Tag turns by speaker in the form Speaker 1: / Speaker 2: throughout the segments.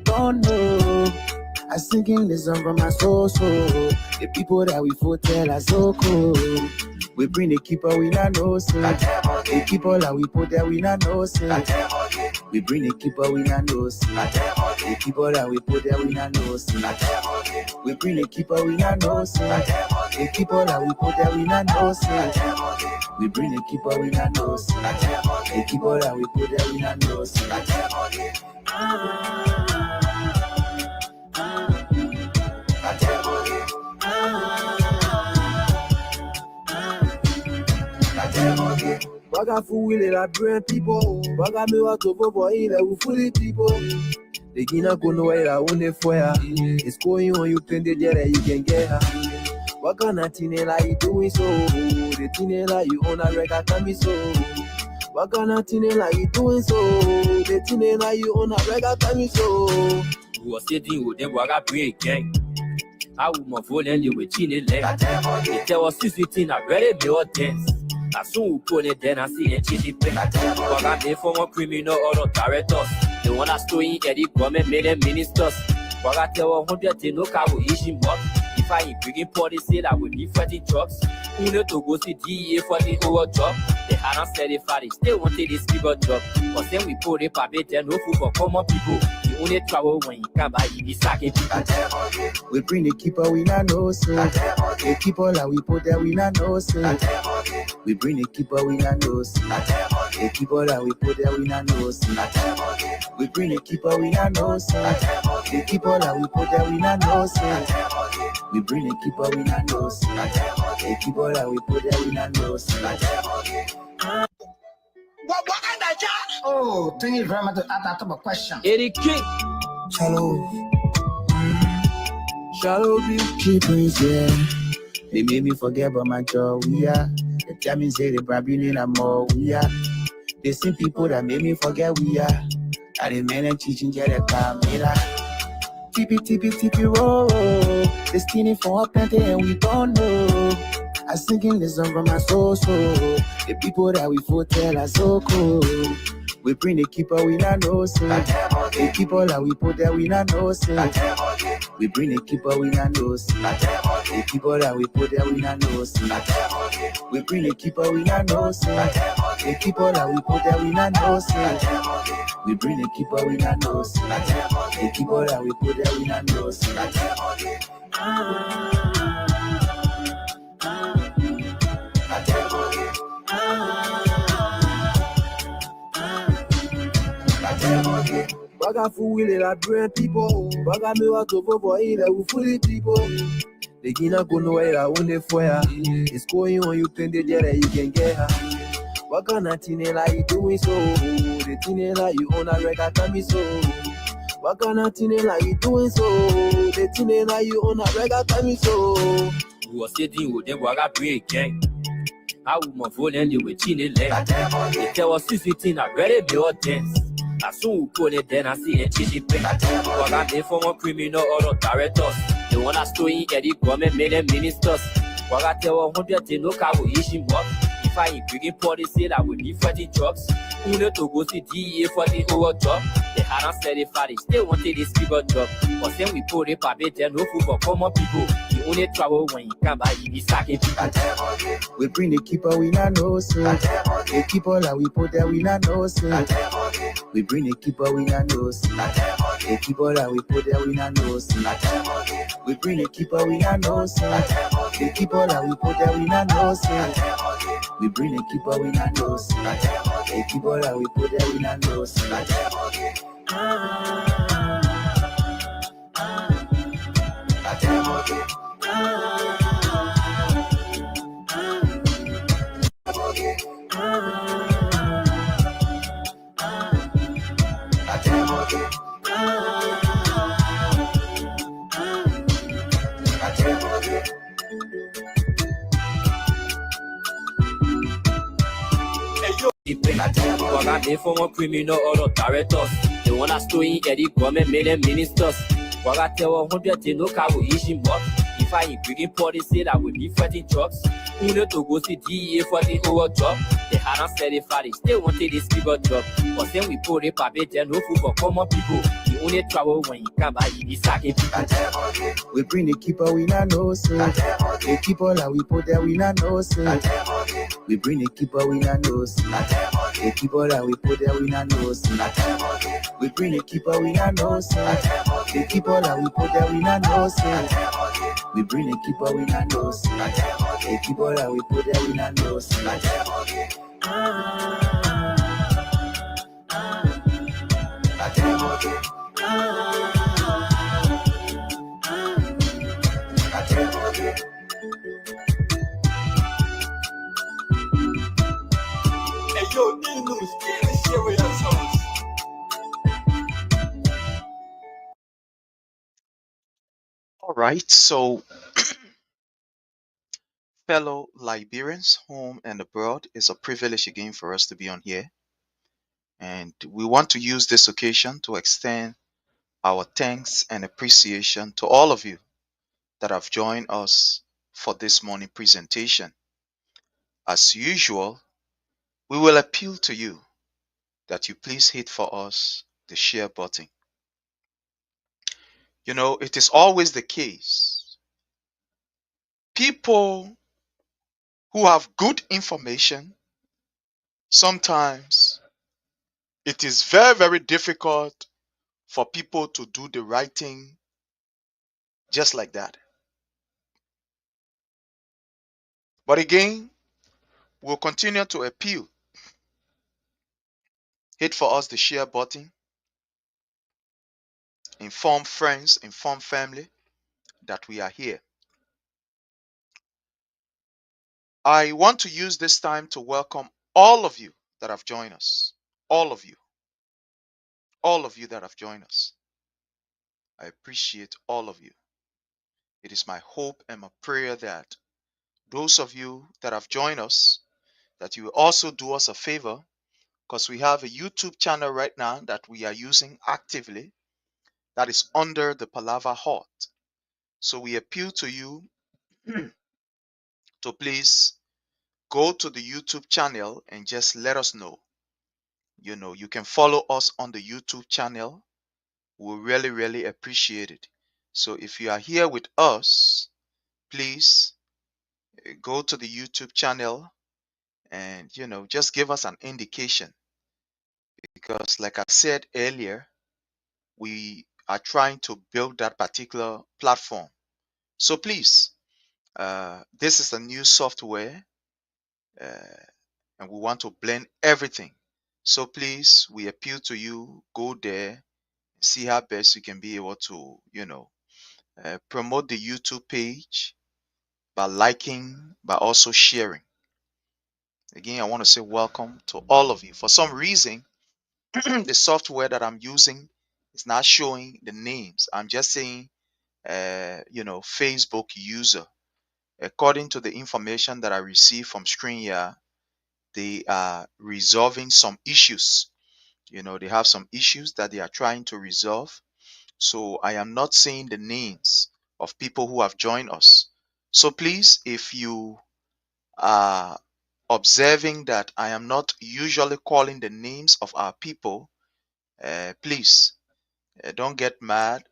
Speaker 1: Don't know. I singing this song from my soul, so the people that we fought tell us so cool. We bring the keeper, we not know, say. The keeper that we put there, we not know, say. We bring the keeper, we not know, say. The keeper that we put there, we not know, say. We bring the keeper, we not know, say. The keeper that we put there, we not know, say. We bring the keeper, we not know, say. The keeper that we put there, we not know, say. Baga fouille la brain people. Baga me wa to for il ou fully people. They gonna go nowhere la on the fire. It's going on you can there you can get her. What kind of thing like you doing so? The thing like you on a record can be so. What kind of thing like you doing so? The thing like you on a record can be so.
Speaker 2: Who was sitting with them waga break gang? I would my phone and you with chin leg. There was 16 a very real dance. As soon as put it then I see a chitty play. Waga they former criminal or directors. The one that stole in Eddie government made them ministers. Waga tell 100 to no car will issue more. If I bringing policy that would be fighting drugs. Who need to go see DEA for the over job? They hadn't said it for they still wanted this bigger job. But then we put it for better no food for common people. You only travel when you can buy you be sacking people.
Speaker 1: We bring the keeper, we not know, say. The keeper that we put there, we not know, say. We bring the keeper, we not know, say. The keeper that we put there, we not know, say. We bring the keeper, we not know, say. The keeper that we put there, we not know, say. We bring the keeper, we not know, say. The keeper that we put there, we not know, say.
Speaker 3: Oh, thank you very much to ask a question.
Speaker 2: Eddie King.
Speaker 1: Shallow be keepers, yeah. They made me forget about my job, we are. They tell me say they probably need a more, we are. They see people that made me forget we are. And they men and teaching get a camera. Tippy, roll. They stealing for a plenty and we don't know. I singing this song from my soul, so the people that we fought tell us so cool. We bring the keeper, we not know, say. The keeper that we put there, we not know, say. We bring the keeper, we not know, say. The keeper that we put there, we not know, say. We bring the keeper, we not know, say. The keeper that we put there, we not know, say. We bring the keeper, we not know, say. The keeper that we put there, we not know, say. Baga fouille la brain people. Baga me wa to for il ou fully people. They gonna go nowhere la on the fire. It's going on you can there you can get her. What kind of thing like you doing so? The thing like you on a record can be so. What kind of thing like you doing so? The thing like you on a record can be so.
Speaker 2: Who was sitting with them waga break gang? I would my phone and you with chin leg. There was 16 a very real dance. As soon as put it then I see a chitty play. Waga they former criminal or directors. The one that stole in Eddie government made them ministers. Waga tell 100 to no car will issue more. If I bringing policy that would be fighting drugs. Who need to go see DEA for the over job? They hadn't said it for they still wanted this bigger job. But then we put it for better no food for common people. You only travel when you can buy you be sacking people.
Speaker 1: We bring the keeper, we not know, say. The keeper that we put there, we not know, say. We bring the keeper, we not know, say. The keeper that we put there, we not know, say. We bring the keeper, we not know, say. The keeper that we put there, we not know, say. We bring the keeper, we not know, say. The keeper that we put there, we not know, say.
Speaker 2: Waga they former criminal or directors. The one that stole in Eddie government made them ministers. Waga tell 100 to no car will issue more. If fire bringing policy that will be fighting drugs. You know to go see DEA for the whole job. They hadn't said it for they wanted this bigger job. But then we put it for better, no food for common people. You only travel when you come by the sake people.
Speaker 1: We bring the keeper, we not know say. The keeper that we put there, we not know say. We bring the keeper, we not know say. The keeper that we put there, we not know say. We bring the keeper, we not know say. The keeper that we put there, we not know say. We bring the keeper, we not know say. The keeper that we put there, we not know say.
Speaker 4: Hey, yo, Nino, share with us.
Speaker 5: All right, so fellow Liberians, home and abroad, it's a privilege again for us to be on here. And we want to use this occasion to extend our thanks and appreciation to all of you that have joined us for this morning presentation. As usual, we will appeal to you that you please hit for us the share button. You know, it is always the case. People who have good information, sometimes it is very, very difficult for people to do the right thing just like that. But again, we'll continue to appeal. Hit for us the share button. Inform friends, inform family that we are here. I want to use this time to welcome all of you that have joined us. All of you. All of you that have joined us. I appreciate all of you. It is my hope and my prayer that those of you that have joined us, that you will also do us a favor, because we have a YouTube channel right now that we are using actively that is under the Palava Hut. So we appeal to you to please go to the YouTube channel and just let us know. You know, you can follow us on the YouTube channel. We really, really appreciate it. So if you are here with us, please go to the YouTube channel and, you know, just give us an indication. Because like I said earlier, we are trying to build that particular platform. So please, this is a new software and we want to blend everything. So please, we appeal to you, go there, see how best you can be able to, you know, promote the YouTube page by liking, by also sharing. Again, I want to say welcome to all of you. For some reason, the software that I'm using is not showing the names. I'm just saying, you know, Facebook user. According to the information that I received from ScreenYard, they are resolving some issues. You know, they have some issues that they are trying to resolve. So I am not seeing the names of people who have joined us. So please, if you are observing that I am not usually calling the names of our people, please don't get mad.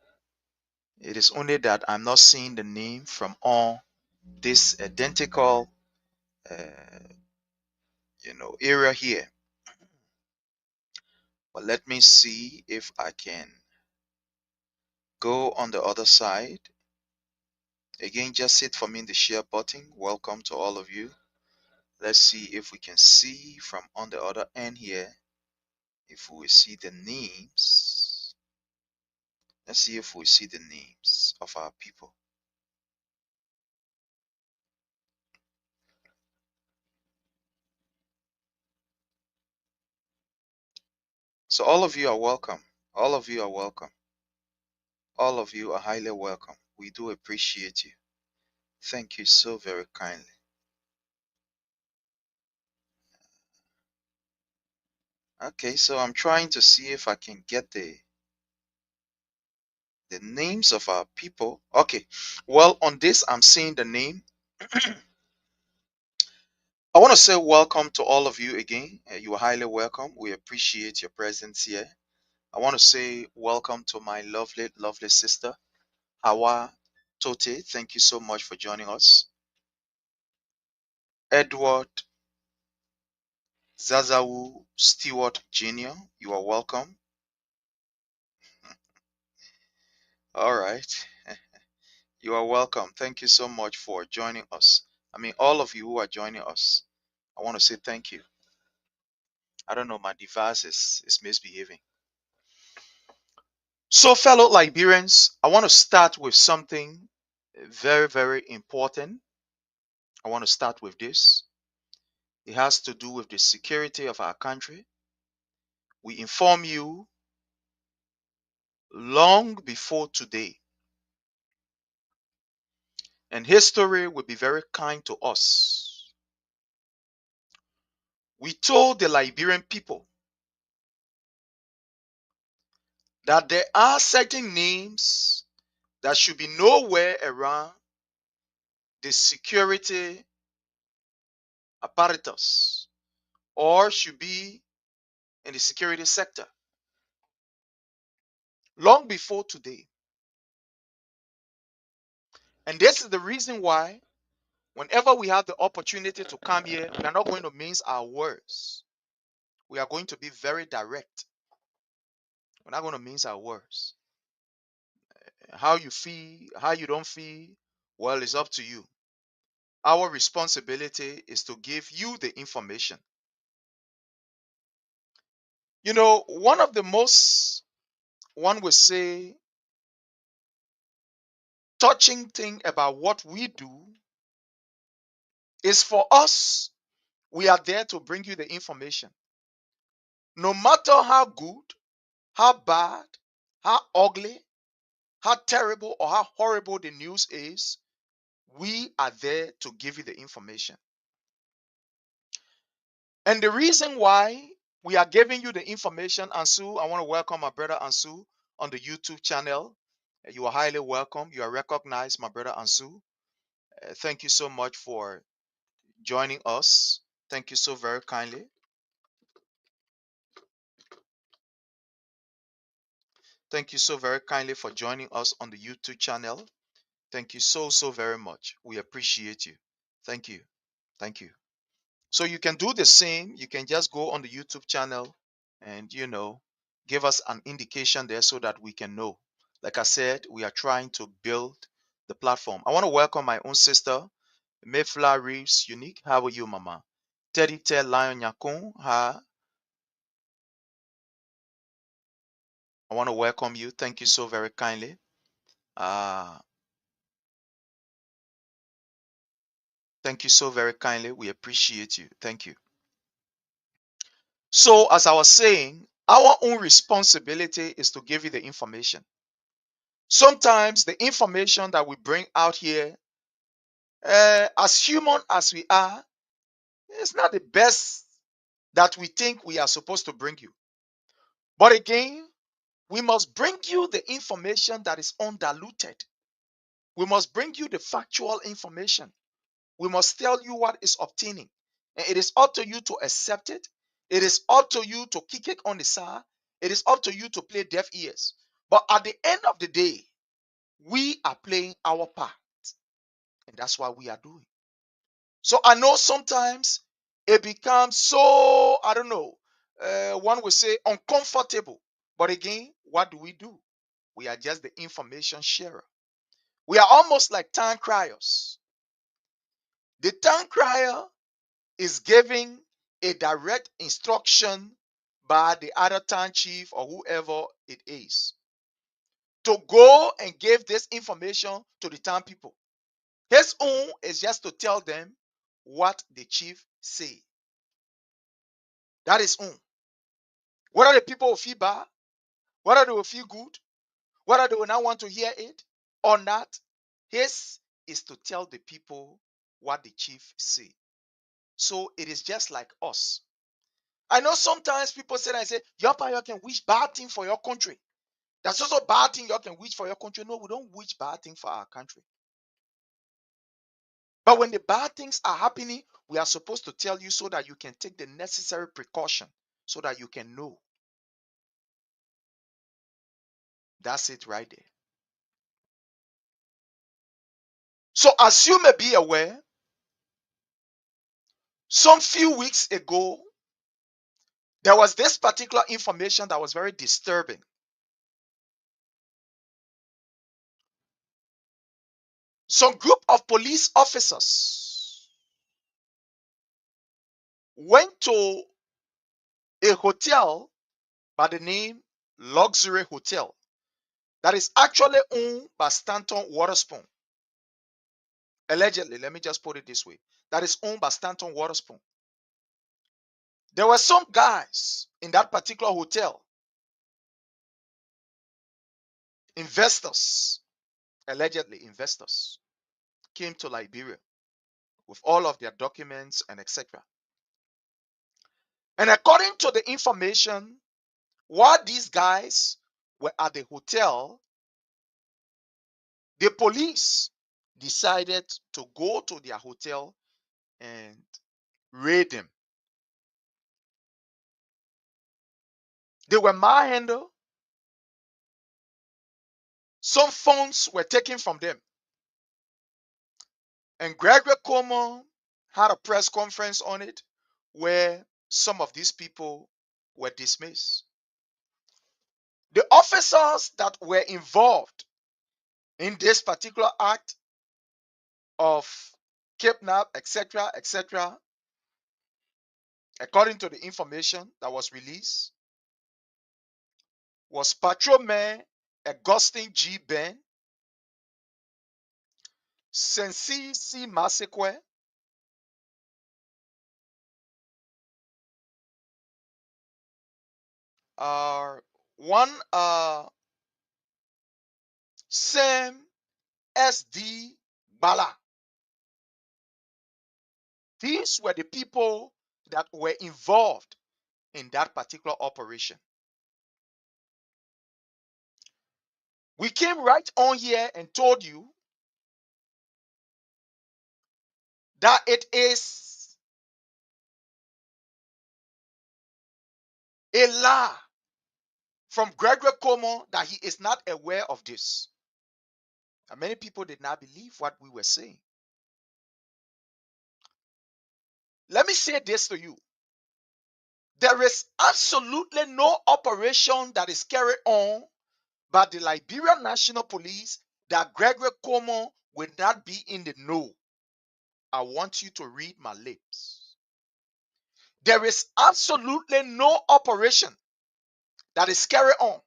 Speaker 5: It is only that I'm not seeing the name from all this identical, you know, area here. But let me see if I can go on the other side. Again, just hit for me in the share button. Welcome to all of you. Let's see if we can see from on the other end here, if we see the names. Let's see if we see the names of our people. So all of you are welcome. All of you are welcome. All of you are highly welcome. We do appreciate you. Thank you so very kindly. Okay, so I'm trying to see if I can get The names of our people. Okay. Well, on this, I'm seeing the name. I want to say welcome to all of you again. You are highly welcome. We appreciate your presence here. I want to say welcome to my lovely, lovely sister, Hawa Tote. Thank you so much for joining us. Edward Zazawu Stewart Jr., you are welcome. All right. You are welcome. Thank you so much for joining us. I mean, all of you who are joining us, I want to say thank you. I don't know, my device is misbehaving. So, fellow Liberians, I want to start with something very, very important. I want to start with this. It has to do with the security of our country. We inform you long before today, and history will be very kind to us. We told the Liberian people that there are certain names that should be nowhere around the security apparatus or should be in the security sector long before today. And this is the reason why, whenever we have the opportunity to come here, we are not going to mince our words. We are going to be very direct. We're not going to mince our words. How you feel, how you don't feel, well, it's up to you. Our responsibility is to give you the information. You know, one of the most, one would say, touching thing about what we do is for us, we are there to bring you the information. No matter how good, how bad, how ugly, how terrible, or how horrible the news is, we are there to give you the information. And the reason why we are giving you the information, Ansu, I want to welcome my brother Ansu on the YouTube channel. You are highly welcome. You are recognized, my brother Ansu. Thank you so much for joining us. Thank you so very kindly. Thank you so very kindly for joining us on the YouTube channel. Thank you so, so very much. We appreciate you. Thank you. Thank you. So you can do the same. You can just go on the YouTube channel and, give us an indication there so that we can know. Like I said, we are trying to build the platform. I want to welcome my own sister, Mayflower Reeves Unique. How are you, Mama? Teddy Ted Lion Yakun. Hi. I want to welcome you. Thank you so very kindly. Uh, Thank you so very kindly. We appreciate you. Thank you. So, as I was saying, our own responsibility is to give you the information. Sometimes the information that we bring out here, as human as we are, is not the best that we think we are supposed to bring you. But again, we must bring you the information that is undiluted. We must bring you the factual information. We must tell you what is obtaining. And it is up to you to accept it. It is up to you to kick it on the side. It is up to you to play deaf ears. But at the end of the day, we are playing our part. And that's what we are doing. So I know sometimes it becomes so, I don't know, one would say uncomfortable. But again, what do? We are just the information sharer. We are almost like town criers. The town crier is giving a direct instruction by the other town chief or whoever it is to go and give this information to the town people. His own is just to tell them what the chief say. That is own. Whether the people will feel bad, whether they will feel good, whether they will not want to hear it or not, his is to tell the people what the chief say. So it is just like us. I know sometimes people say, Yapa, you can wish bad thing for your country. There's also bad thing you can wish for your country. No, we don't wish bad thing for our country. But when the bad things are happening, we are supposed to tell you so that you can take the necessary precaution so that you can know. That's it right there. So as you may be aware, some few weeks ago, there was this particular information that was very disturbing. Some group of police officers went to a hotel by the name Luxury Hotel that is actually owned by Stanton Waterspoon. Allegedly, let me just put it this way, that is owned by Stanton Waterspoon. There were some guys in that particular hotel, investors, allegedly investors, came to Liberia with all of their documents and etc. And according to the information, while these guys were at the hotel, the police decided to go to their hotel and raid them. They were manhandled. Some phones were taken from them. And Gregory Como had a press conference on it where some of these people were dismissed. The officers that were involved in this particular act of kidnap, etc., etc., according to the information that was released, was Patrolman Augustine G. Ben, Sensi C. Masekwe, one Sam S.D. Bala. These were the people that were involved in that particular operation. We came right on here and told you that it is a lie from Gregory Como that he is not aware of this. And many people did not believe what we were saying. Let me say this to you. There is absolutely no operation that is carried on by the Liberian National Police that Gregory Como will not be in the know. I want you to read my lips. There is absolutely no operation that is carried on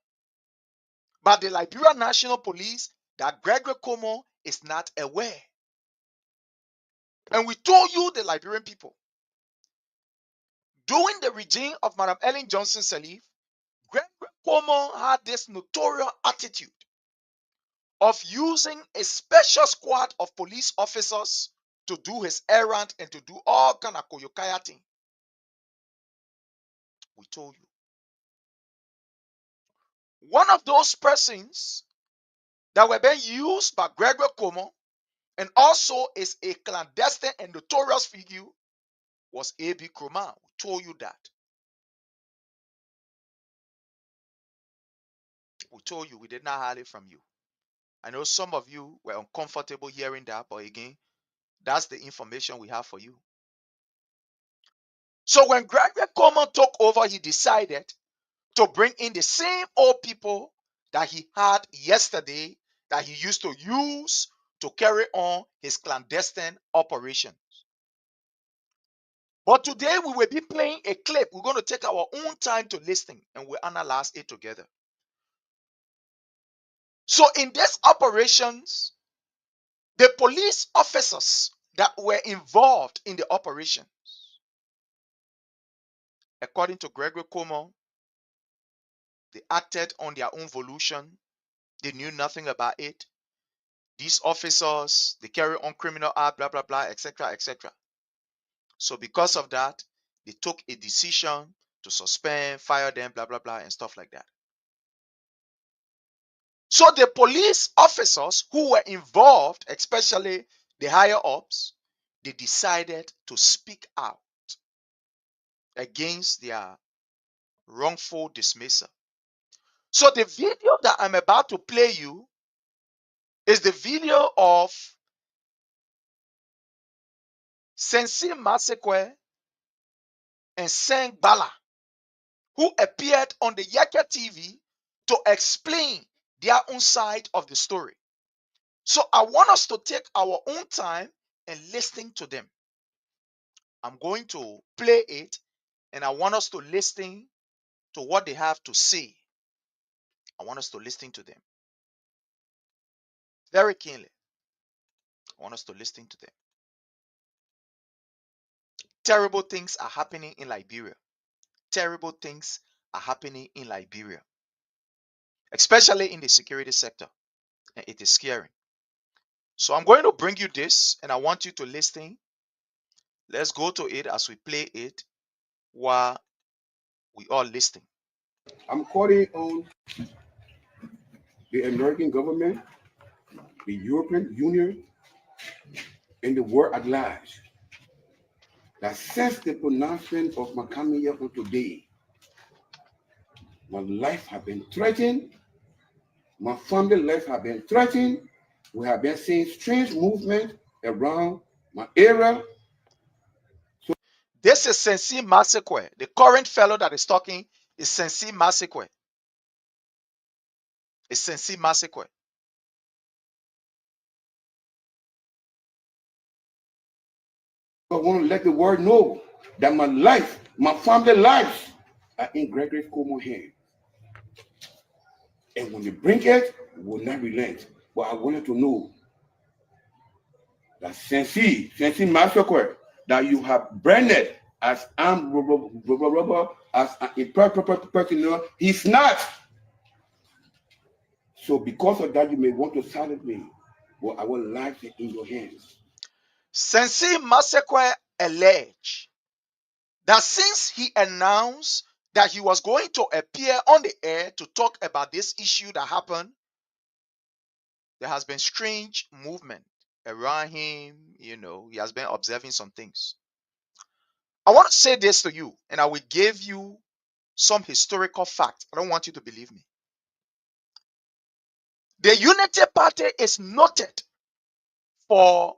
Speaker 5: by the Liberian National Police that Gregory Como is not aware. And we told you, the Liberian people, during the regime of Madam Ellen Johnson Sirleaf, Gregory Como had this notorious attitude of using a special squad of police officers to do his errand and to do all kind of koyokaya thing. We told you. One of those persons that were being used by Gregory Como and also is a clandestine and notorious figure was A.B. Kromah. We told you that. We told you, we did not hide it from you. I know some of you were uncomfortable hearing that, but again, that's the information we have for you. So when Gregory Como took over, he decided to bring in the same old people that he had yesterday that he used to use to carry on his clandestine operation. But today we will be playing a clip. We're going to take our own time to listen and we'll analyze it together. So in these operations, the police officers that were involved in the operation, according to Gregory Como, they acted on their own volition. They knew nothing about it. These officers, they carry on criminal act, blah, blah, blah, etc., etc. So because of that, they took a decision to suspend, fire them, blah, blah, blah, and stuff like that. So the police officers who were involved, especially the higher ups, they decided to speak out against their wrongful dismissal. So the video that I'm about to play you is the video of Sensi Masekwe and Seng Bala, who appeared on the Yaka TV to explain their own side of the story. So I want us to take our own time and listen to them. I'm going to play it and I want us to listen to what they have to say. I want us to listen to them very keenly. I want us to listen to them. Terrible things are happening in Liberia. Terrible things are happening in Liberia, especially in the security sector. And it is scary. So I'm going to bring you this and I want you to listen. Let's go to it as we play it while we all listen.
Speaker 6: I'm calling on the American government, the European Union, and the world at large that since the pronouncement of my coming here on today, my life has been threatened, my family life has been threatened. We have been seeing strange movement around my area.
Speaker 5: This is Sensi Masekwe. The current fellow that is talking is Sensi Masekwe. It's Sensi Masekwe.
Speaker 6: I want to let the world know that my life, my family lives are in Gregory Como hands. And when they bring it, we will not relent. But I wanted to know that Sensi Massacre, that you have branded as armed robber, as an imperfect person. He's not. So because of that, you may want to silence me. But our life is in your hands.
Speaker 5: Sensi Masekwe alleged that since he announced that he was going to appear on the air to talk about this issue that happened, there has been strange movement around him. He has been observing some things. I want to say this to you, and I will give you some historical facts. I don't want you to believe me. The Unity Party is noted for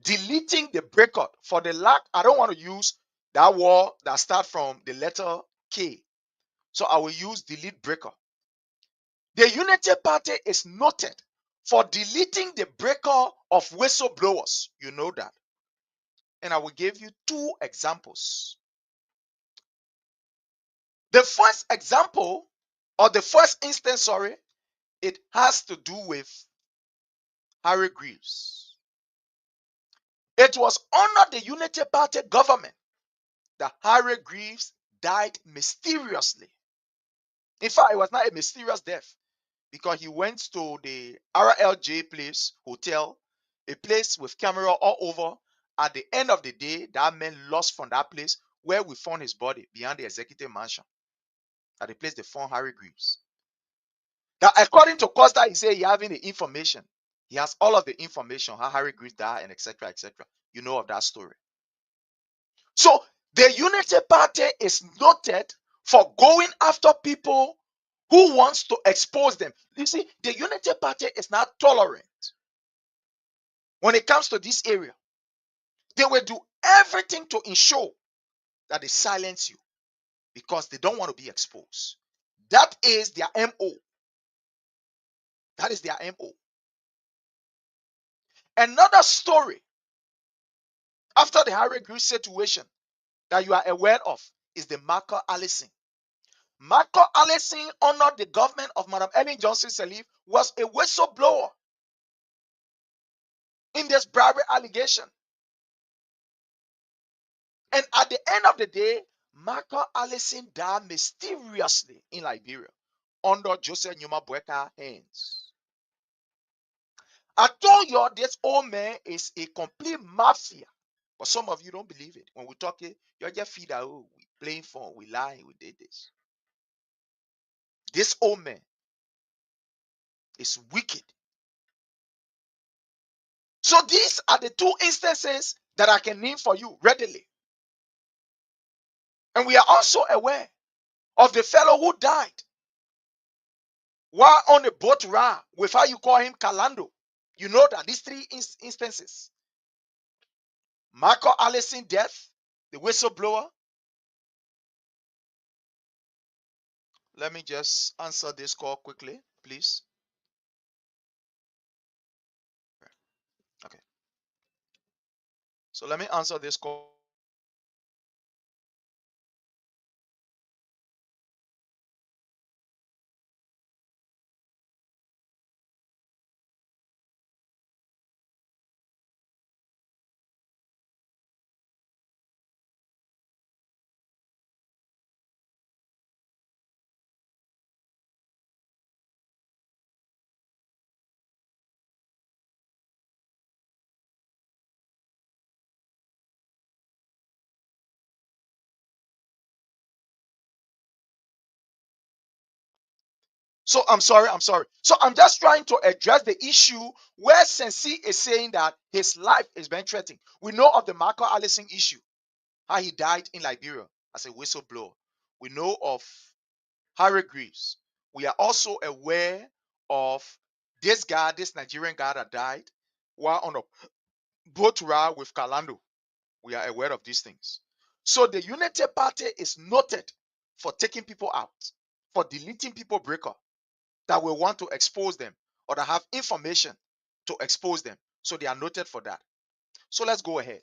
Speaker 5: deleting the breakout for the lack. I don't want to use that word that starts from the letter K. So I will use delete breaker. The Unity Party is noted for deleting the breaker of whistleblowers. You know that. And I will give you two examples. The first example, or the first instance, sorry, it has to do with Harry Greaves. It was under the Unity Party government that Harry Greaves died mysteriously. In fact, it was not a mysterious death because he went to the RLJ place hotel, a place with camera all over. At the end of the day, that man lost from that place where we found his body behind the executive mansion. At the place they found Harry Greaves. Now, according to Costa, he said he having the information. He has all of the information, how Harry Greaves died and etc. etc. You know of that story. So the Unity Party is noted for going after people who wants to expose them. You see, the Unity Party is not tolerant when it comes to this area. They will do everything to ensure that they silence you because they don't want to be exposed. That is their MO. That is their MO. Another story after the Harry Greaves situation that you are aware of is the Marco Allison. Marco Allison, under the government of Madam Ellen Johnson Sirleaf, was a whistleblower in this bribery allegation. And at the end of the day, Marco Allison died mysteriously in Liberia under Joseph Numa Boyka's hands. I told you this old man is a complete mafia. But some of you don't believe it. When we talk it, you just feel that, oh, we playing fun, we lying, we did this. This old man It's wicked. So these are the two instances that I can name for you readily. And we are also aware of the fellow who died while on a boat ride with how you call him Kalando. You know that these three instances, Michael Allison death, the whistleblower. Let me just answer this call quickly, please. Okay. So let me answer this call. So I'm sorry. So I'm just trying to address the issue where Sensi is saying that his life is being threatened. We know of the Michael Allison issue, how he died in Liberia as a whistleblower. We know of Harry Greaves. We are also aware of this guy, this Nigerian guy that died while on a boat ride with Kalando. We are aware of these things. So the Unity Party is noted for taking people out, for deleting people breaker that will want to expose them or that have information to expose them. So they are noted for that. So let's go ahead.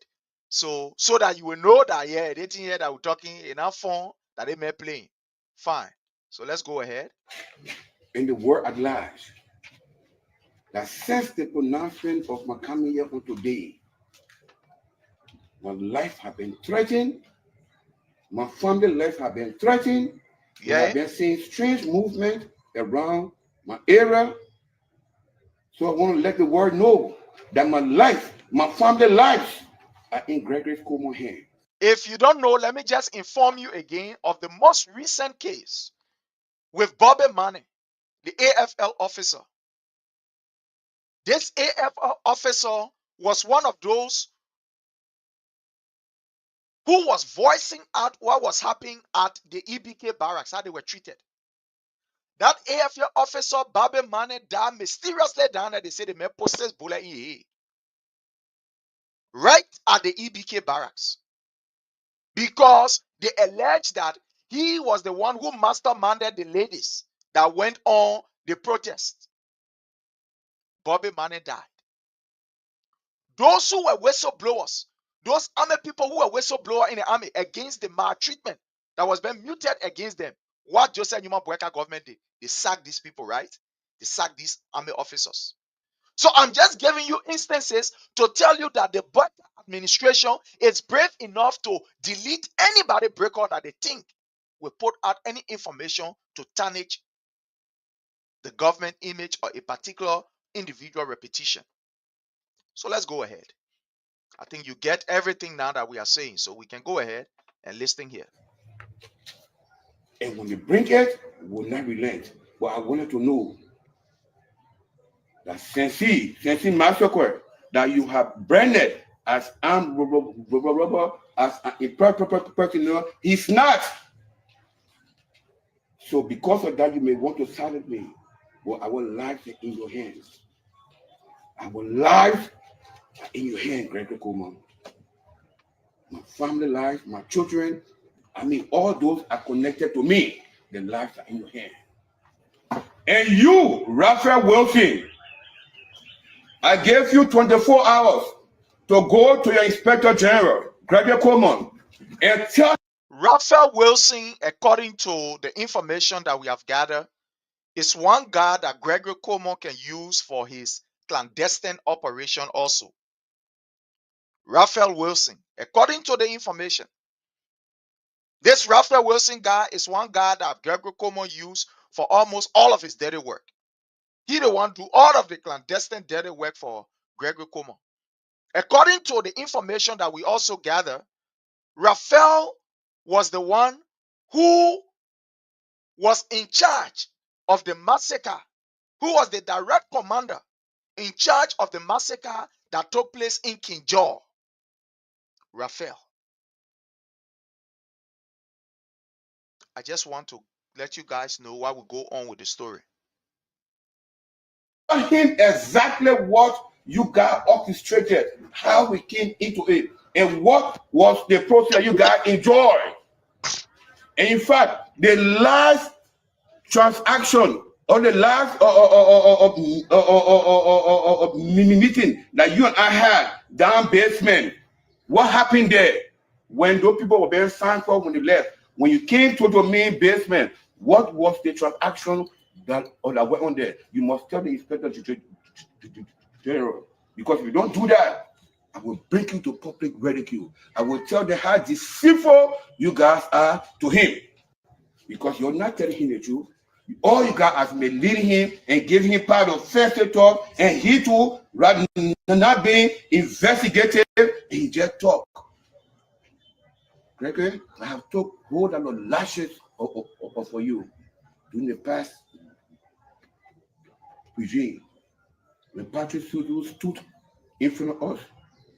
Speaker 5: So that you will know that yeah, they think here that we're talking enough fun that they may playing. Fine. So let's go ahead.
Speaker 6: In the world at large, that since the pronouncement of my coming here on today, my life has been threatened, my family life has been threatened. We have been seeing strange movement around my area. So I want to let the world know that my life, my family lives are in Gregory Coleman's hands.
Speaker 5: If you don't know, let me just inform you again of the most recent case with Bobby Manning, the AFL officer. This AFL officer was one of those who was voicing out what was happening at the EBK barracks, how they were treated. That AFL officer, Bobby Manning, died mysteriously down there. They say they made posters bullet in right at the EBK barracks because they alleged that he was the one who masterminded the ladies that went on the protest. Bobby Manning died. Those who were whistleblowers, those army people who were whistleblowers in the army against the maltreatment that was being muted against them, what Joseph Newman Boyka government did, they sacked these people, right? They sacked these army officers. So I'm just giving you instances to tell you that the Boyka administration is brave enough to delete anybody breakout that they think will put out any information to tarnish the government image or a particular individual reputation. So let's go ahead. I think you get everything now that we are saying, so we can go ahead and listen here.
Speaker 6: And when they bring it, we will not relent. But I wanted to know that Sensi Massacre, that you have branded as armed robber, as an improper person, he's not. So because of that, you may want to silence me. But our lives are in your hands. Our lives are in your hands, Gregory Coleman. My family life, my children, all those are connected to me. The lives are in your hands. And you, Raphael Wilson, I gave you 24 hours to go to your Inspector General, Gregory Coleman, and tell
Speaker 5: Raphael Wilson, according to the information that we have gathered, is one guy that Gregory Coleman can use for his clandestine operation also. Raphael Wilson, according to the information, this Raphael Wilson guy is one guy that Gregory Coleman used for almost all of his dirty work. He the one do all of the clandestine dirty work for Gregory Coleman. According to the information that we also gather, Raphael was the one who was in charge of the massacre who was the direct commander in charge of the massacre that took place in Kinjor, Raphael. I just want to let you guys know while we go on with the story.
Speaker 6: Tell him exactly what you guys orchestrated, how we came into it, and what was the process you guys enjoyed. And in fact, the last transaction or the last meeting that you and I had down basement, what happened there? When those people were being signed for when they left, when you came to the main basement, what was the transaction that went on there? You must tell the inspector general, because if you don't do that, I will bring you to public ridicule. I will tell them how deceitful you guys are to him, because you're not telling him the truth. All you got has been leading him and giving him part of first talk, and he too, rather than not being investigative, he just talk. Gregory, I have took hold of the lashes for you during the past regime. When Patrick Sudu stood in front of us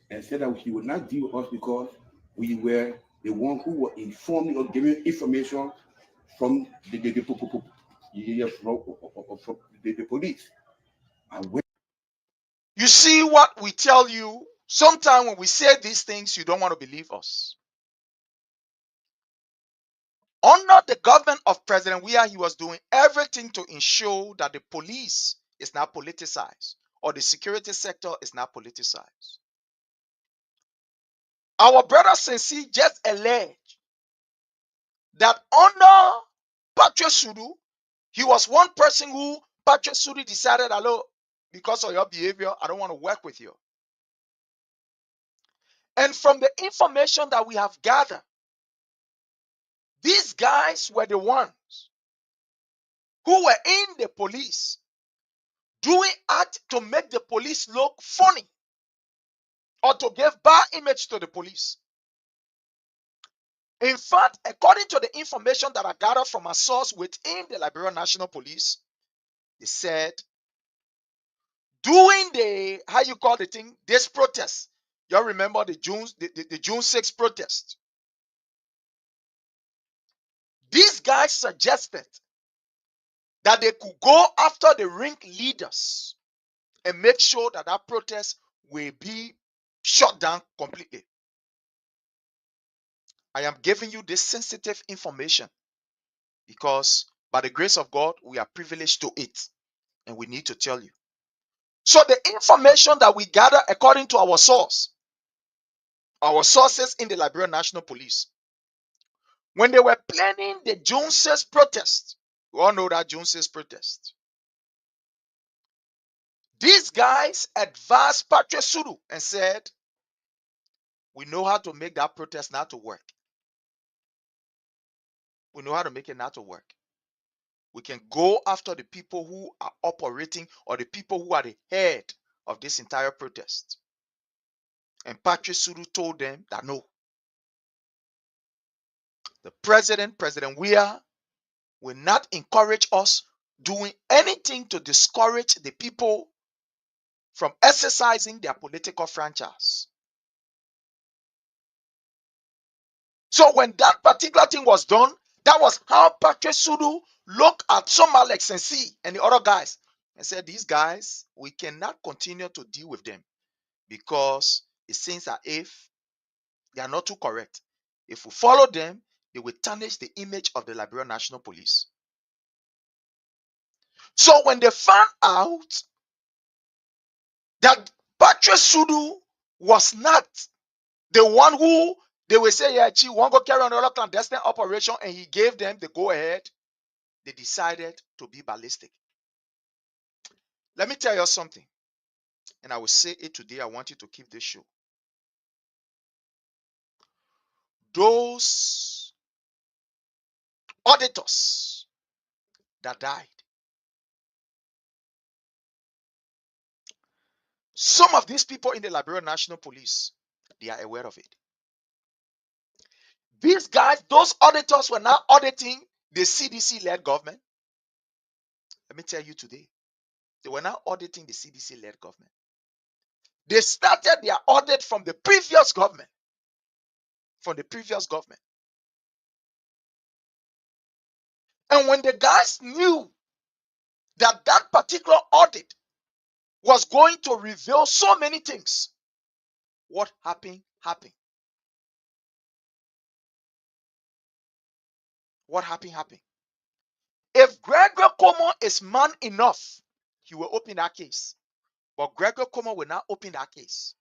Speaker 6: and said that he would not deal with us because we were the one who were informing or giving information from the police.
Speaker 5: You see what we tell you? Sometimes when we say these things, you don't want to believe us. Under the government of President Weah, he was doing everything to ensure that the police is not politicized or the security sector is not politicized. Our brother Sensi just alleged that under Patrick Sudu, he was one person who Patrick Sudu decided, hello, because of your behavior, I don't want to work with you. And from the information that we have gathered, these guys were the ones who were in the police doing act to make the police look funny or to give bad image to the police. In fact, according to the information that I gathered from a source within the Liberia National Police, they said during the, how you call the thing, this protest, you all remember the June 6th protest. These guys suggested that they could go after the ringleaders and make sure that that protest will be shut down completely. I am giving you this sensitive information because by the grace of God, we are privileged to it and we need to tell you. So the information that we gather according to our sources in the Liberia National Police, when they were planning the June 6th protest, we all know that June 6th protest, these guys advised Patrick Sudu and said, we know how to make that protest not to work. We know how to make it not to work. We can go after the people who are operating or the people who are the head of this entire protest. And Patrick Sudu told them that no. The President Weah, will not encourage us doing anything to discourage the people from exercising their political franchise. So when that particular thing was done, that was how Patrick Sudu looked at someone like Sensi and the other guys and said, these guys, we cannot continue to deal with them because it seems that if they are not too correct, if we follow them, they will tarnish the image of the Liberia National Police. So when they found out that Patrick Sudu was not the one who they will say, yeah, gee, one go carry on another clandestine operation, and he gave them the go ahead, they decided to be ballistic. Let me tell you something, and I will say it today. I want you to keep this show. Those auditors that died, some of these people in the Liberia National Police, they are aware of it. These guys, those auditors were now auditing the CDC-led government. Let me tell you today, They were not auditing the CDC-led government. They started their audit from the previous government. From the previous government. And when the guys knew that that particular audit was going to reveal so many things, what happened? What happened? If Gregory Como is man enough, he will open that case. But Gregory Como will not open that case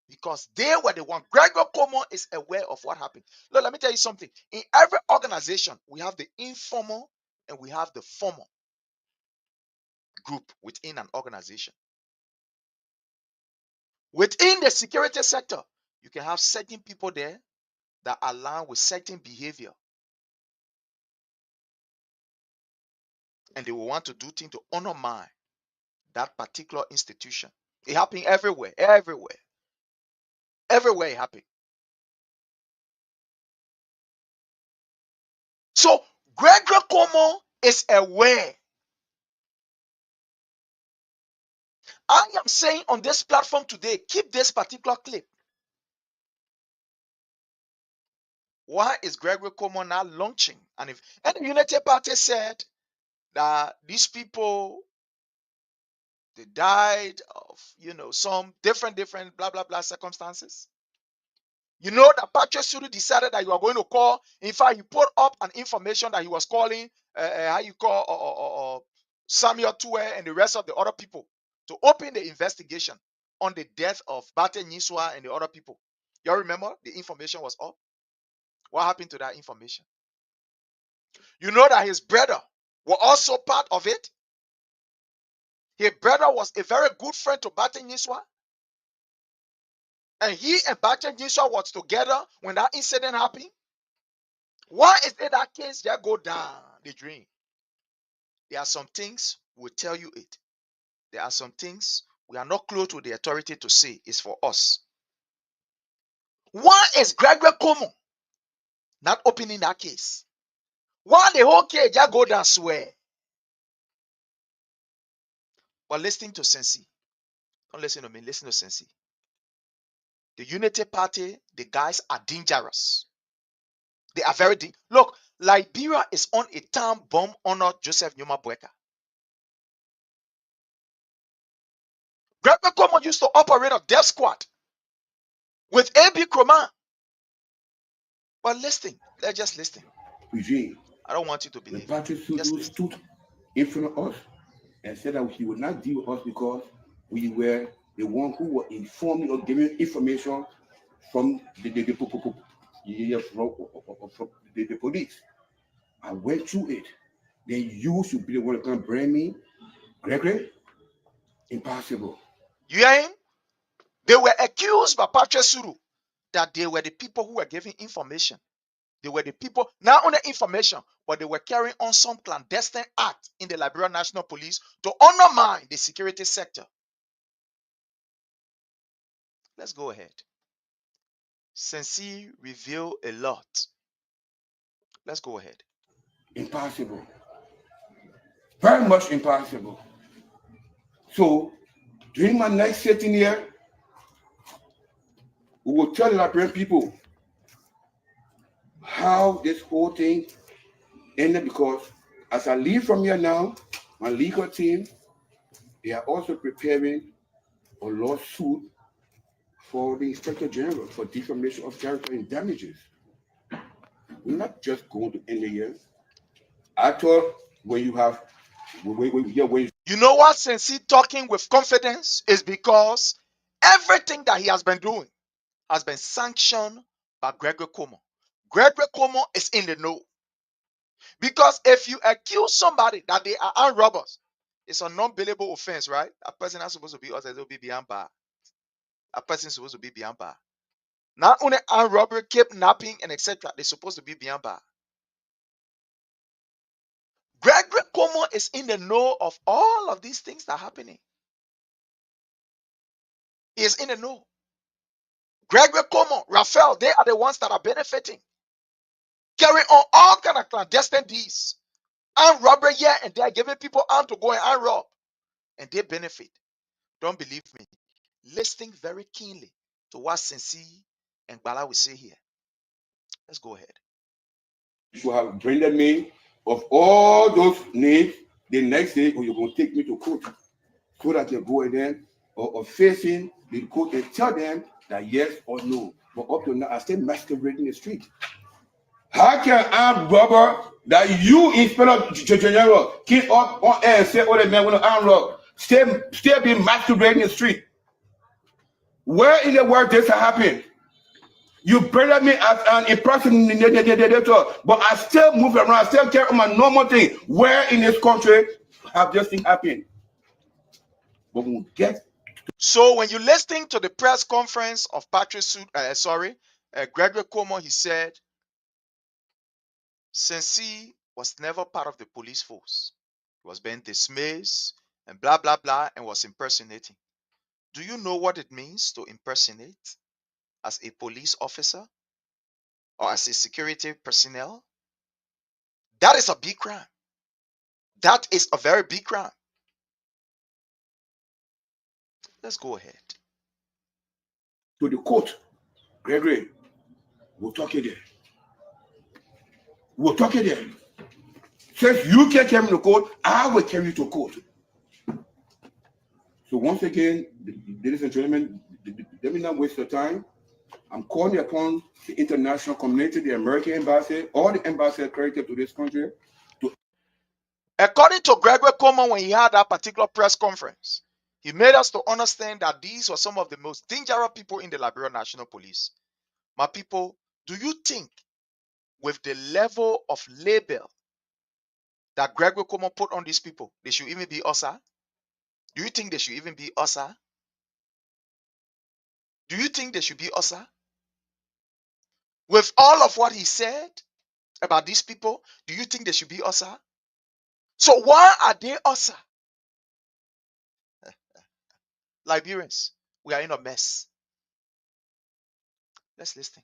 Speaker 5: because they were the one. Gregory Como is aware of what happened. Look, let me tell you something. In every organization, we have the informal and we have the formal group within an organization. Within the security sector, you can have certain people there that align with certain behavior. And they will want to do things to undermine that particular institution. It happened everywhere. Everywhere it happened. So Gregory Como is aware. I am saying on this platform today, keep this particular clip. Why is Gregory Como now launching? And the Unity Party said that these people, they died of, some different blah, blah, blah circumstances. You know that Patrick Suru decided that you are going to call. In fact, he put up an information that he was calling, Samuel Tue and the rest of the other people to open the investigation on the death of Bate Niswa and the other people. You remember the information was up? What happened to that information? You know that his brother was also part of it. His brother was a very good friend to Bate Niswa. And he and Bate Niswa was together when that incident happened. Why is it that case just go down the drain? There are some things we'll tell you it. There are some things we are not close to the authority to say is for us. Why is Gregory Como not opening that case? Why the whole case just go down swear? But listening to Sensi. Don't listen to me, listen to Sensi. The Unity Party, the guys are dangerous. They are very dangerous. Look, Liberia is on a time bomb under Joseph Numa Boeka. Gregory Como used to operate a death squad with A.B. Kroma. But listen, let's just listen.
Speaker 6: Eugene,
Speaker 5: I don't want you to believe.
Speaker 6: when Patrick Sulu stood in front of us and said that he would not deal with us because we were the one who were informing or giving information from the police. I went through it. Then you should be the one to come bring me, Gregory. Impossible.
Speaker 5: You hear him? They were accused by Patrick Suru that they were the people who were giving information. They were the people, not only information, but they were carrying on some clandestine act in the Liberia National Police to undermine the security sector. Let's go ahead. Sensi revealed a lot. Let's go ahead.
Speaker 6: Impossible. Very much impossible. So, during my next sitting here, we will tell the Liberian people how this whole thing ended, because as I leave from here now, my legal team, they are also preparing a lawsuit for the Inspector General for defamation of character and damages. We're not just going to end the year. I thought when you have,
Speaker 5: you know what, Sensi talking with confidence is because everything that he has been doing has been sanctioned by Gregory Como. Gregory Como is in the know. Because if you accuse somebody that they are armed robbers, it's a non-bailable offense, right? A person is supposed to be us, will be beyond bar. A person is supposed to be beyond bar. Not only armed robbery, kidnapping, and etc. They're supposed to be beyond bar. Gregory Como is in the know of all of these things that are happening. He is in the know. Gregory Como, Raphael, they are the ones that are benefiting. Carrying on all kind of clandestine deeds. Armed robbery here and they are giving people armed to go and armed rob. and they benefit. Don't believe me. Listen very keenly to what Sensi and Bala will say here. Let's go ahead.
Speaker 6: You have branded me of all those names. The next day, you're going to take me to court so that you go in there or facing the court and tell them that yes or no. But up to now, I still masquerading in the street. How can armed robber that you, Inspector General, keep up on air and say, oh, the man with an armed robber, still be masquerading in the street? Where in the world this happened? You branded me as an impersonator, but I still move around, I still carry on my normal thing. Where in this country have this thing happened? But we'll get.
Speaker 5: So when you listening to the press conference of Gregory Cuomo, he said, Sensi was never part of the police force. He was being dismissed and blah, blah, blah, and was impersonating. Do you know what it means to impersonate as a police officer or as a security personnel? That is a big crime. That is a very big crime. Let's go ahead.
Speaker 6: To the court, Gregory, we'll talk it there. We'll talk it there. Since you can carry me to court, I will carry you to court. So once again, ladies and gentlemen, let me not waste your time. I'm calling upon the international community, the American embassy, all the embassies accredited to this country.
Speaker 5: According to Gregory Cuomo, when he had that particular press conference, he made us to understand that these were some of the most dangerous people in the Liberian National Police. My people, do you think with the level of label that Gregory Cuomo put on these people, they should even be OSA? Do you think they should even be OSA? Do you think they should be OSA? With all of what he said about these people, do you think they should be OSA? So why are they OSA? Liberians, we are in a mess. Let's listen.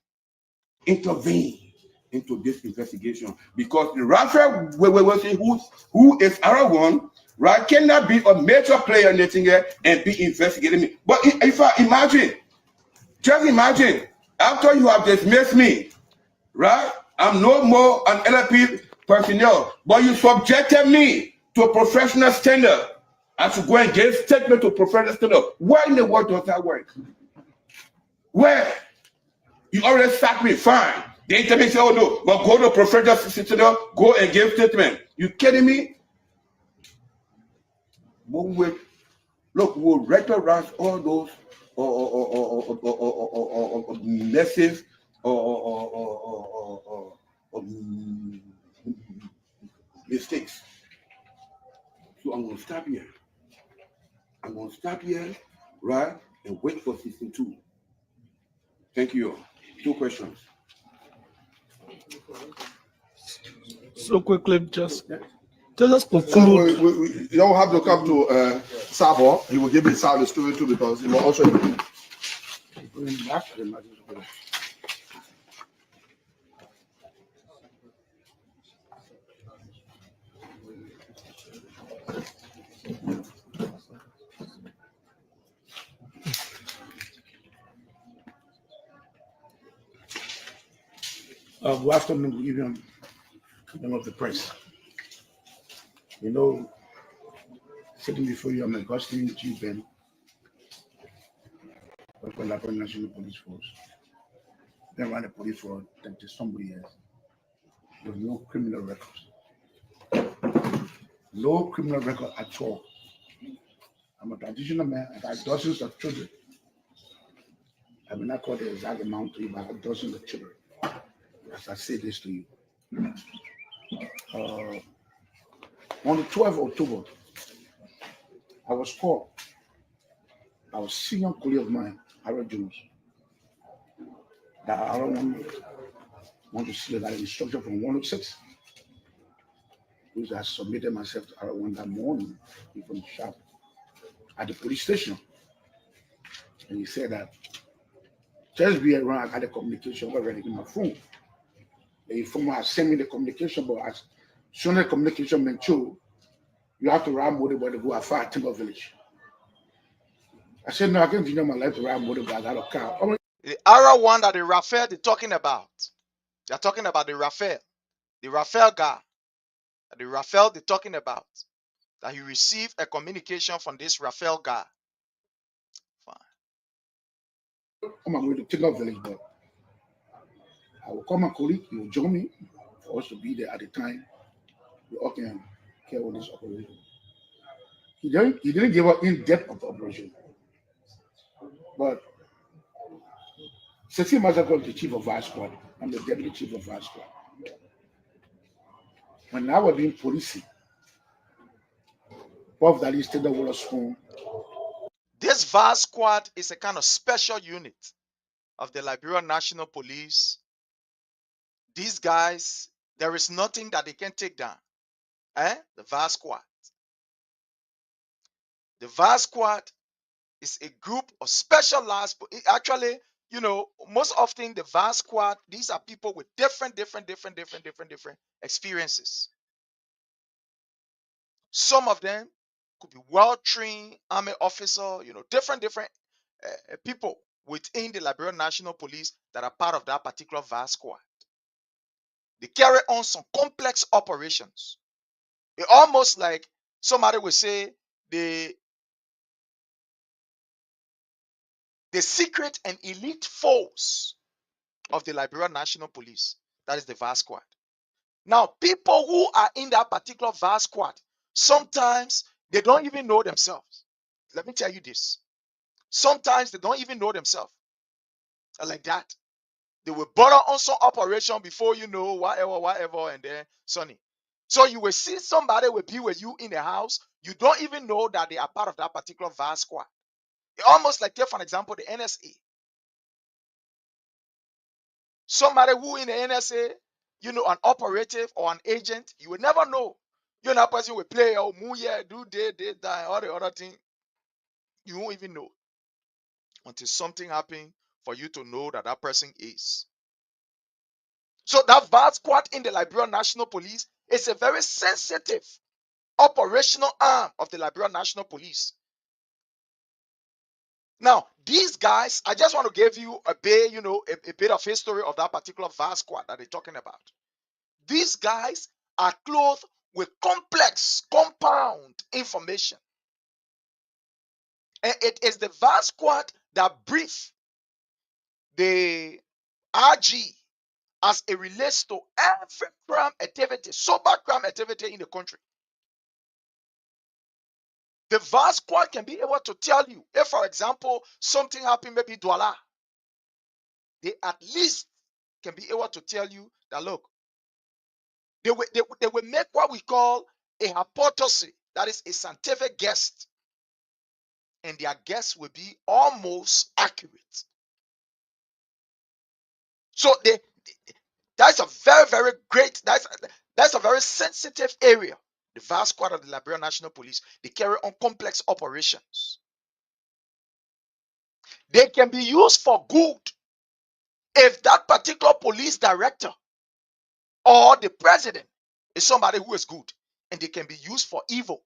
Speaker 6: Intervene into this investigation because the Raphael will say who is our one, right? Cannot be a major player in the thing here and be investigating me. But if I imagine, just imagine, after you have dismissed me, right? I'm no more an LLP personnel, but you subjected me to a professional standard. I should go and give statement to professional standard. Where in the world does that work? Where? You already sacked me, fine. The interview say, oh no, but go to professional standard, go and give statement. You kidding me? But we'll recognize all those messes or mistakes. So I'm going to stop here. I'm going to stop here, right, and wait for season 2. Thank you. 2 questions.
Speaker 7: So quickly, just conclude.
Speaker 8: So you don't have to come to Sabo. He will give me the story too because he will also.
Speaker 9: Good afternoon, good evening, member of the press. You know, sitting before you, I'm Augustine G. Ben, of the Liberian National Police Force. Been around the police for 30-something years with no criminal records. No criminal record at all. I'm a traditional man. I got dozens of children. I will not call the exact amount to you, but I have dozens of children. As I say this to you. On the 12th of October, I was called. I was senior colleague of mine, Harold Jones, that I don't want to see that instruction from 106, which I submitted myself to Harold that morning from the shop at the police station. And he said that just be around, I got the communication already in my phone. The informer had sent me the communication, but as soon as the communication went through, You have to ride motorbike to go as far as Timber Village. I said, no, I can't engineer my life to ride motorbike. I got a car.
Speaker 5: The other one that the Raphael they're talking about. They're talking about the Raphael guy. The Raphael they're talking about. That he received a communication from this Raphael guy. Fine.
Speaker 9: I'm going to Timber Village, but I will call my colleague. He will join me for us to be there at the time. We all can carry on this operation. He didn't give us in depth of the operation, but Cecil Mazagon, the chief of vice squad, I'm the deputy chief of vice squad. When I was doing policing, Puff Daddy stayed the water spoon.
Speaker 5: This vice squad is a kind of special unit of the Liberia National Police. These guys, there is nothing that they can take down. The vice squad. The vice squad is a group of specialized. Actually, most often the vice squad, these are people with different experiences. Some of them could be well-trained army officer, different people within the Liberian National Police that are part of that particular vice squad. They carry on some complex operations. It's almost like somebody would say the secret and elite force of the Liberian National Police. That is the vice squad. Now, people who are in that particular vice squad, sometimes they don't even know themselves. Let me tell you this. Sometimes they don't even know themselves. Like that. They will borrow on some operation before you know whatever, and then Sonny. So you will see somebody will be with you in the house. You don't even know that they are part of that particular vice squad. It almost like, take for an example, the NSA. Somebody who in the NSA, an operative or an agent, you will never know. That person will play, do that, all the other thing. You won't even know until something happens for you to know that that person is. So that vice squad in the Liberian National Police is a very sensitive operational arm of the Liberian National Police. Now, these guys, I just want to give you a bit, a bit of history of that particular vice squad that they're talking about. These guys are clothed with complex, compound information. And it is the vice squad that brief the RG as it relates to every crime activity, sober crime activity in the country. The vice squad can be able to tell you if, for example, something happened, maybe Douala. They at least can be able to tell you that, look, they will make what we call a hypothesis, that is a scientific guess, and their guess will be almost accurate. So that's a very, very great, that's a very sensitive area. The vice squad of the Liberian National Police, they carry on complex operations. They can be used for good if that particular police director or the president is somebody who is good, and they can be used for evil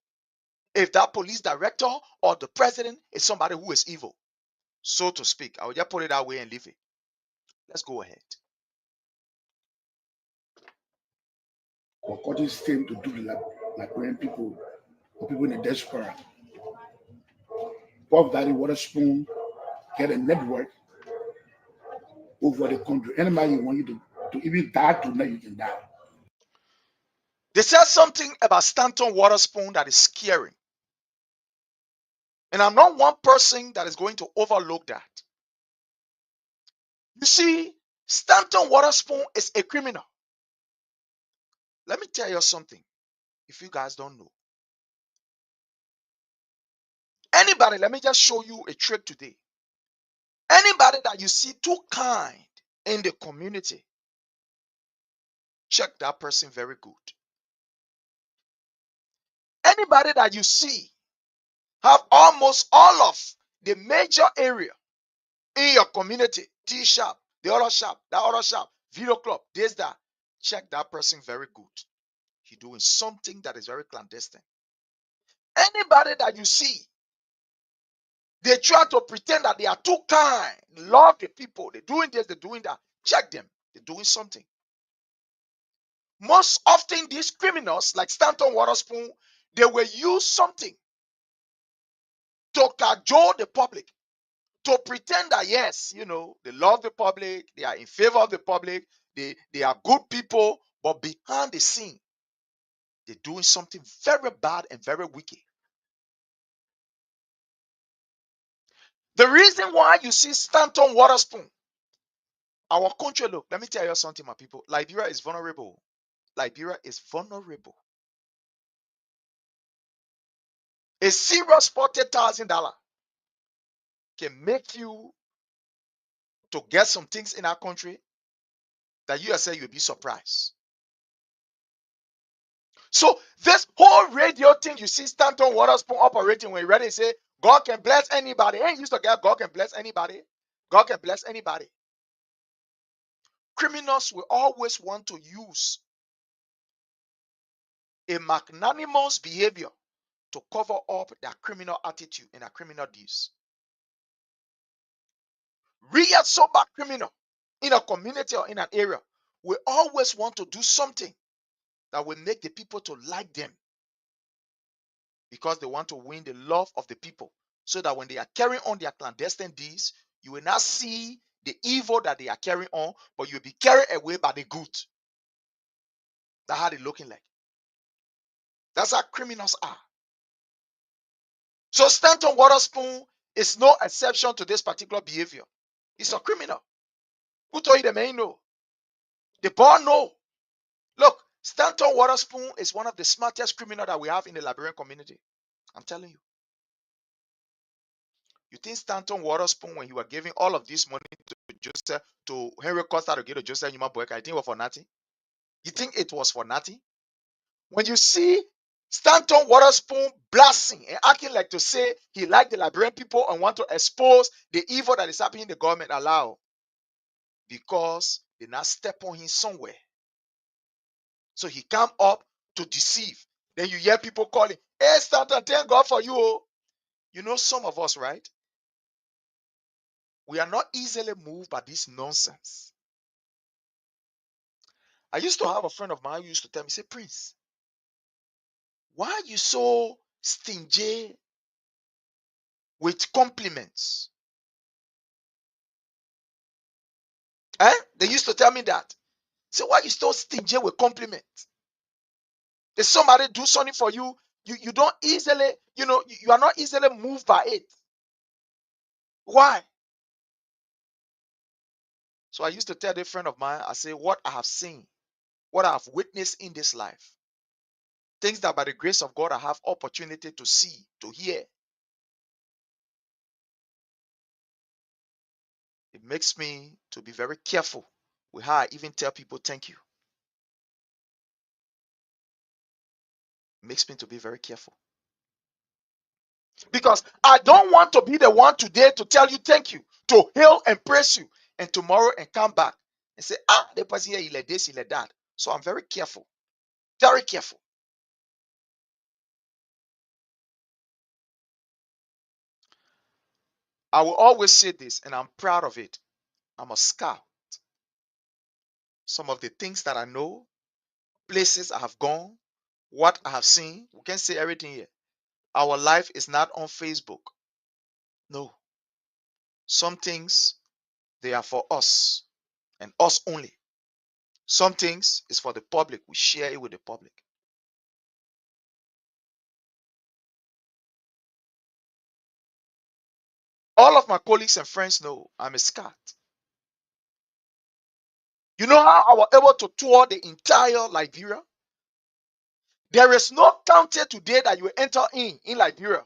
Speaker 5: if that police director or the president is somebody who is evil, so to speak. I will just put it that way and leave it. Let's go ahead.
Speaker 9: For Curtis team to do the Liberian people, or people in the diaspora. Puff Daddy Waterspoon get a network over the country. Anybody want you to even die tonight, you can die.
Speaker 5: They said something about Stanton Waterspoon that is scary. And I'm not one person that is going to overlook that. You see, Stanton Waterspoon is a criminal. Let me tell you something, if you guys don't know. Anybody, let me just show you a trick today. Anybody that you see too kind in the community, check that person very good. Anybody that you see have almost all of the major area in your community, tea shop, the other shop, that other shop, video club, this, that, check that person very good. He's doing something that is very clandestine.
Speaker 4: Anybody that you see, they try to pretend that they are too kind, love the people. They're doing this, they're doing that. Check them. They're doing something. Most often, these criminals, like Stanton Waterspoon, they will use something to cajole the public, to pretend that, yes, they love the public, they are in favor of the public, they are good people, but behind the scene, they're doing something very bad and very wicked. The reason why you see Stanton Waterspoon, our country, look, let me tell you something, my people. Liberia is vulnerable. Liberia is vulnerable. A serious $40,000 can make you to get some things in our country that you yourself you'll be surprised. So this whole radio thing you see Stanton Waterspoon operating when you ready to say God can bless anybody. Ain't used to get God can bless anybody. God can bless anybody. Criminals will always want to use a magnanimous behavior to cover up their criminal attitude and their criminal deeds. Real sober criminal in a community or in an area will always want to do something that will make the people to like them, because they want to win the love of the people, so that when they are carrying on their clandestine deeds, you will not see the evil that they are carrying on, but you'll be carried away by the good. That's how they're looking like. That's how criminals are. So Stanton Waterspoon is no exception to this particular behavior. He's a criminal. Who told you the man know? The boy know. Look, Stanton Waterspoon is one of the smartest criminals that we have in the Liberian community. I'm telling you. You think Stanton Waterspoon, when he was giving all of this money to Joseph, to Henry Costa to get to Joseph Numa Boyka, you think it was for nothing? You think it was for nothing? When you see Stanton Waterspoon blasting and acting like to say he liked the Liberian people and want to expose the evil that is happening in the government, allow, because they not step on him somewhere. So he come up to deceive. Then you hear people calling, hey Stanton, thank God for you. Oh. You know, some of us, right? We are not easily moved by this nonsense. I used to have a friend of mine who used to tell me, say, Prince, why are you so stingy with compliments? They used to tell me that. Say, why are you so stingy with compliments? If somebody do something for you, you don't easily, you are not easily moved by it. Why? So I used to tell a friend of mine, I say, what I have seen, what I have witnessed in this life, things that by the grace of God I have opportunity to see, to hear, it makes me to be very careful with how I even tell people thank you. It makes me to be very careful. Because I don't want to be the one today to tell you thank you, to hail and praise you, and tomorrow and come back and say, the person here, he let this, he let that. So I'm very careful. Very careful. I will always say this, and I'm proud of it. I'm a scout. Some of the things that I know, places I have gone, what I have seen, we can't say everything here. Our life is not on Facebook. No. Some things, they are for us and us only. Some things is for the public. We share it with the public. All of my colleagues and friends know I'm a scout. You know how I was able to tour the entire Liberia? There is no county today that you enter in Liberia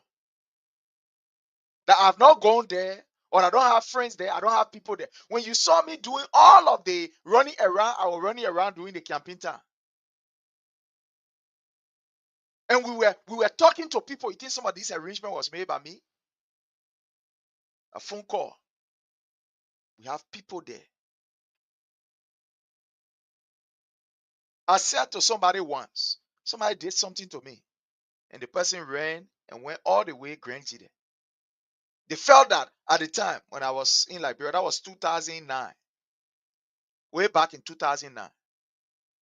Speaker 4: that I have not gone there, or I don't have friends there, I don't have people there. When you saw me doing all of the running around, I was running around doing the campaign time. And we were talking to people. You think some of this arrangement was made by me? A phone call. We have people there. I said to somebody once, somebody did something to me, and the person ran and went all the way Grand Jide. They felt that at the time when I was in Liberia, that was 2009, way back in 2009.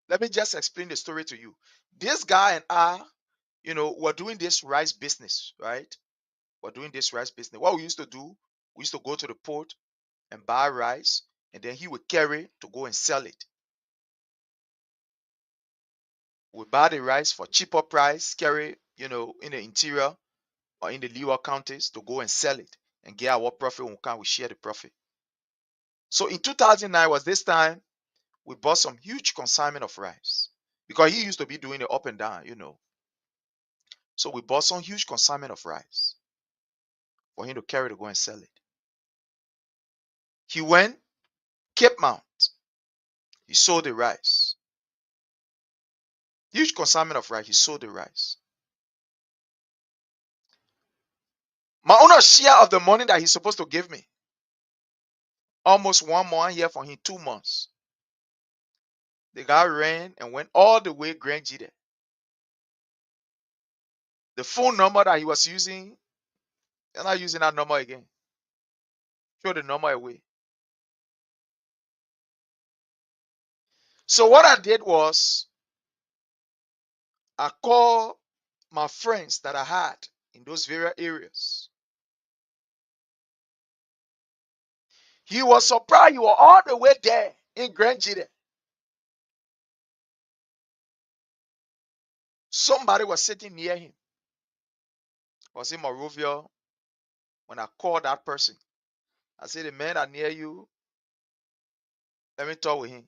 Speaker 4: Let me just explain the story to you. This guy and I, were doing this rice business, right? We're doing this rice business. What we used to do, we used to go to the port and buy rice, and then he would carry to go and sell it. We buy the rice for cheaper price, carry, in the interior or in the lower counties to go and sell it and get our profit. When we can, we share the profit. So in 2009 was this time we bought some huge consignment of rice because he used to be doing it up and down, So we bought some huge consignment of rice for him to carry to go and sell it. He went Cape Mount. He sold the rice. Huge consignment of rice. He sold the rice. My owner share of the money that he's supposed to give me. Almost 1 month here for him, 2 months. The guy ran and went all the way Grand Jide. The phone number that he was using, they're not using that number again. Throw the number away. So what I did was I called my friends that I had in those various areas. He was surprised you were all the way there in Grand Jide. Somebody was sitting near him. I was in Monrovia when I called that person. I said, the man that near you, let me talk with him.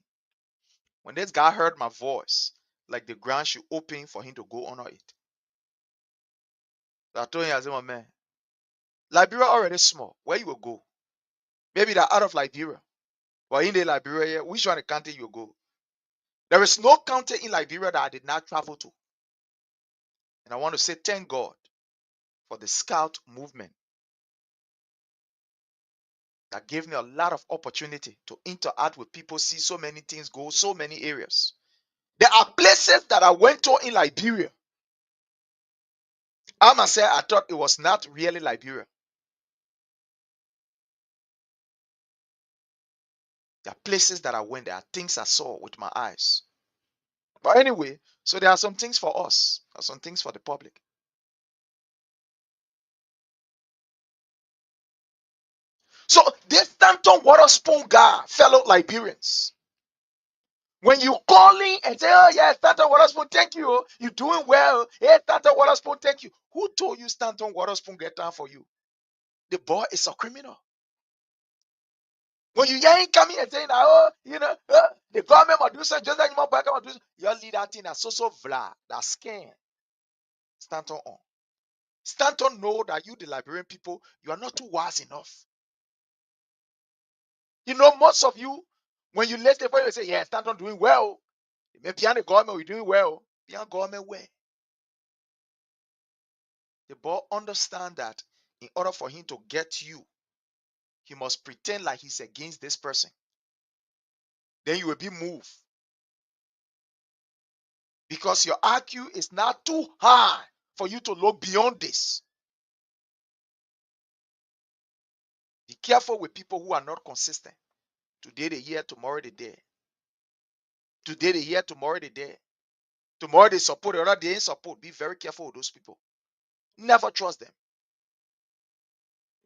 Speaker 4: When this guy heard my voice, like the ground should open for him to go under it. So I told him, I said, my man, Liberia already small. Where you will go? Maybe they're out of Liberia. But in the Liberia, which one the country you go? There is no county in Liberia that I did not travel to. And I want to say thank God for the scout movement that gave me a lot of opportunity to interact with people, see so many things go, so many areas. There are places that I went to in Liberia. I must say, I thought it was not really Liberia. There are places that I went, there are things I saw with my eyes. But anyway, so there are some things for us, there are some things for the public. So this Stanton Waterspoon guy, fellow Liberians, when you call in and say, oh yeah, Stanton Waterspoon, thank you, you're doing well. Hey, Stanton Waterspoon, thank you. Who told you Stanton Waterspoon get down for you? The boy is a criminal. When you hear him coming and saying, oh, the government will do something, just like you do, your leader thing that's so vla, that scan Stanton on. Stanton know that you, the Liberian people, you are not too wise enough. Most of you, when you listen for you say, yeah, Stanton doing well. Maybe behind the government, we're doing well. Behind government, where? The boy understand that in order for him to get you, he must pretend like he's against this person. Then you will be moved. Because your IQ is not too high for you to look beyond this. Be careful with people who are not consistent. Today they here, tomorrow they there. Today they here, tomorrow they there. Tomorrow they support, the other day ain't support. Be very careful with those people. Never trust them.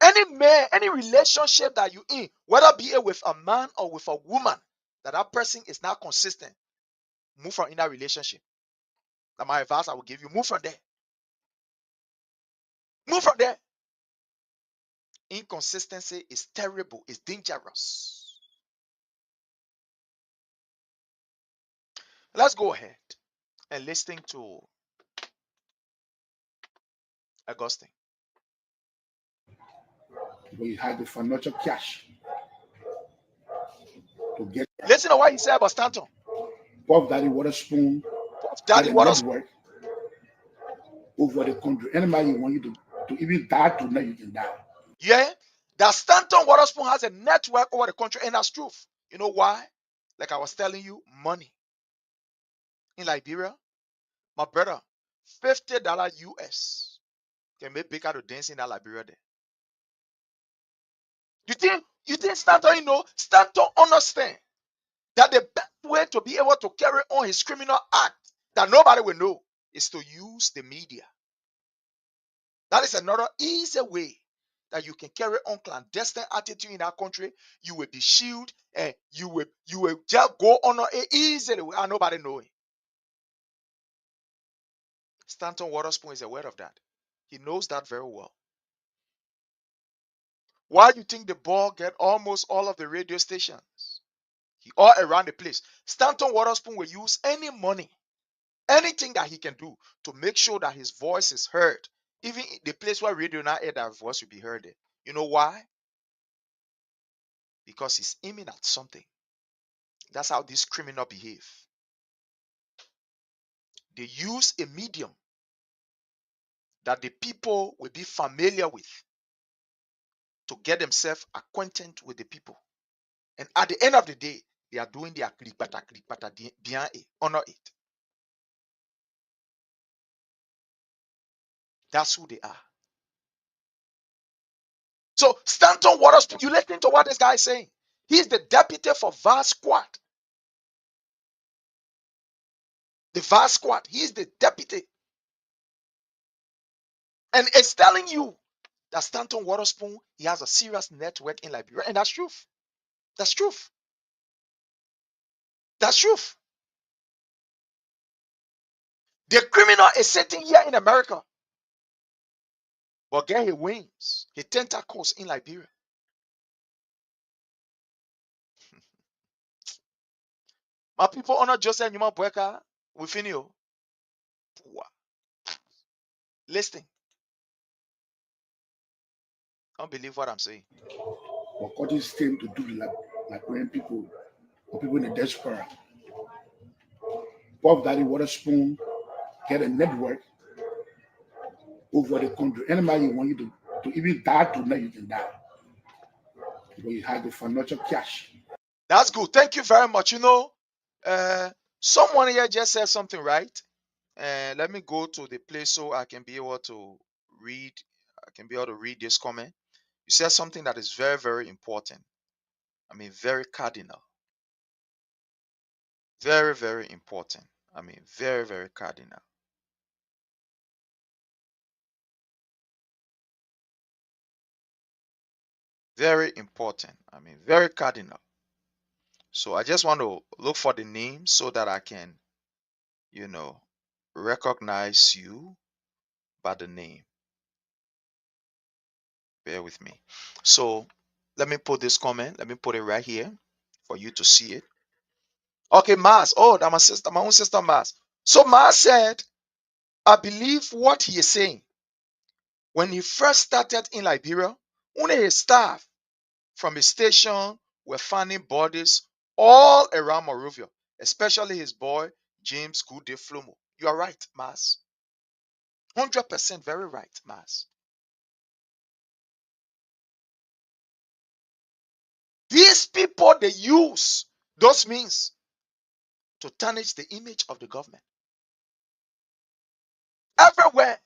Speaker 4: Any man, any relationship that you in, whether be it with a man or with a woman, that person is not consistent, move from in that relationship. That's my advice I will give you. Move from there. Move from there. Inconsistency is terrible. It's dangerous. Let's go ahead and listen to Augustine.
Speaker 9: We had the financial cash to get
Speaker 4: Listen to what he said about Stanton.
Speaker 9: Puff Daddy Waterspoon,
Speaker 4: Daddy
Speaker 9: the
Speaker 4: Waterspoon.
Speaker 9: network over the country. Anybody want you to even die tonight, you can die.
Speaker 4: Yeah, that Stanton Waterspoon has a network over the country, and that's truth. You know why? Like I was telling you, money. In Liberia, my brother, $50 US can make Baker to dance in that Liberia there. You think Stanton, Stanton understand that the best way to be able to carry on his criminal act that nobody will know is to use the media. That is another easy way that you can carry on clandestine attitude in our country. You will be shielded and you will just go on it easily without nobody knowing. Stanton Waterspoon is aware of that. He knows that very well. Why do you think the ball get almost all of the radio stations? He all around the place. Stanton Waterspoon will use any money, anything that he can do to make sure that his voice is heard. Even the place where radio now air, that voice will be heard there. You know why? Because he's aiming at something. That's how these criminals behave. They use a medium that the people will be familiar with to get themselves acquainted with the people. And at the end of the day, they are doing their clipata behind it, honor it. That's who they are. So Stanton Waterspoon, you listen to what this guy is saying. He's the deputy for VAR Squad. The VAR Squad, he's the deputy. And it's telling you that Stanton Waterspoon, he has a serious network in Liberia. And that's truth. That's truth. That's truth. The criminal is sitting here in America. But get his wings, his tentacles in Liberia. My people honor Joseph Numa Boyka within you. Listen. Can't believe what I'm saying.
Speaker 9: What God is saying to do like when people or people in the diaspora. Puff Daddy Waterspoon get a network over the country. Anybody want you to even die tonight, you can die. Because you have the financial cash.
Speaker 4: That's good. Thank you very much. Someone here just said something right. Let me go to the place so I can be able to read. I can be able to read this comment. You said something that is very, very important. I mean, very cardinal. Very, very important. I mean, very, very cardinal. Very important. I mean, very cardinal. So I just want to look for the name so that I can, recognize you by the name. Bear with me. So let me put this comment. Let me put it right here for you to see it. Okay, Mars. Oh, that's my sister, my own sister Mars. So Mars said, I believe what he is saying. When he first started in Liberia, only his staff from his station were finding bodies all around Monrovia, especially his boy, James Goode Flomo. You are right, Mars. 100% very right, Mars. These people, they use those means to tarnish the image of the government. Everywhere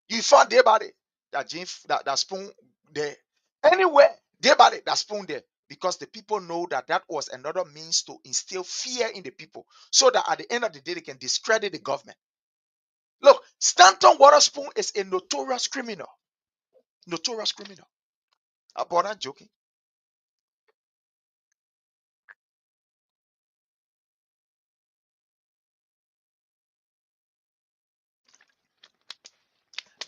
Speaker 4: you find their body, that spoon there. Anywhere, their body, that spoon there. Because the people know that was another means to instill fear in the people, so that at the end of the day, they can discredit the government. Look, Stanton Waterspoon is a notorious criminal. Notorious criminal. I'm not joking.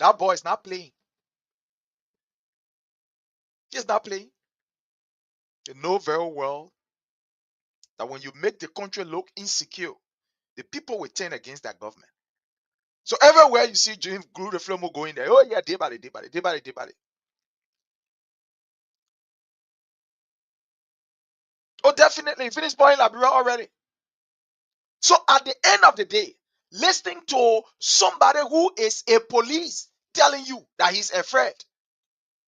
Speaker 4: That boy is not playing. He's not playing. They know very well that when you make the country look insecure, the people will turn against that government. So everywhere you see James Goode Flomo going there, oh yeah, day by day. Oh, definitely. He finished boy in Liberia already. So at the end of the day, listening to somebody who is a police telling you that he's afraid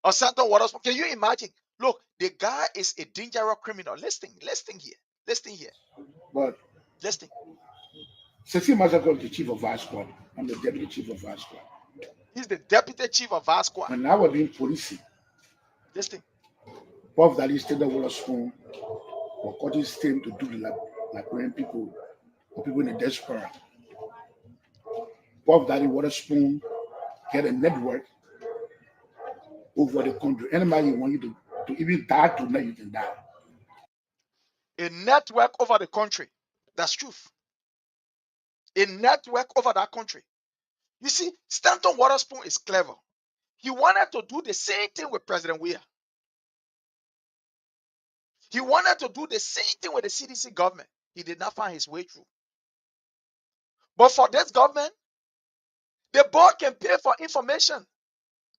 Speaker 4: of Stanton Waterspoon, can you imagine? Look, the guy is a dangerous criminal. Listen here.
Speaker 9: But
Speaker 4: listen.
Speaker 9: Cecil Mazago is the chief of VAR Squad. I'm the deputy chief of VAR Squad.
Speaker 4: He's the deputy chief of VASQUA.
Speaker 9: When I was doing policing,
Speaker 4: This thing.
Speaker 9: Puff Daddy stayed there with us home, or cutting stem to do the Liberian people, or people in the diaspora. Puff Daddy Waterspoon get a network over the country. Anybody want you to even die tonight, you can die.
Speaker 4: A network over the country. That's truth. A network over that country. You see, Stanton Waterspoon is clever. He wanted to do the same thing with President Weah. He wanted to do the same thing with the CDC government. He did not find his way through. But for this government, the board can pay for information.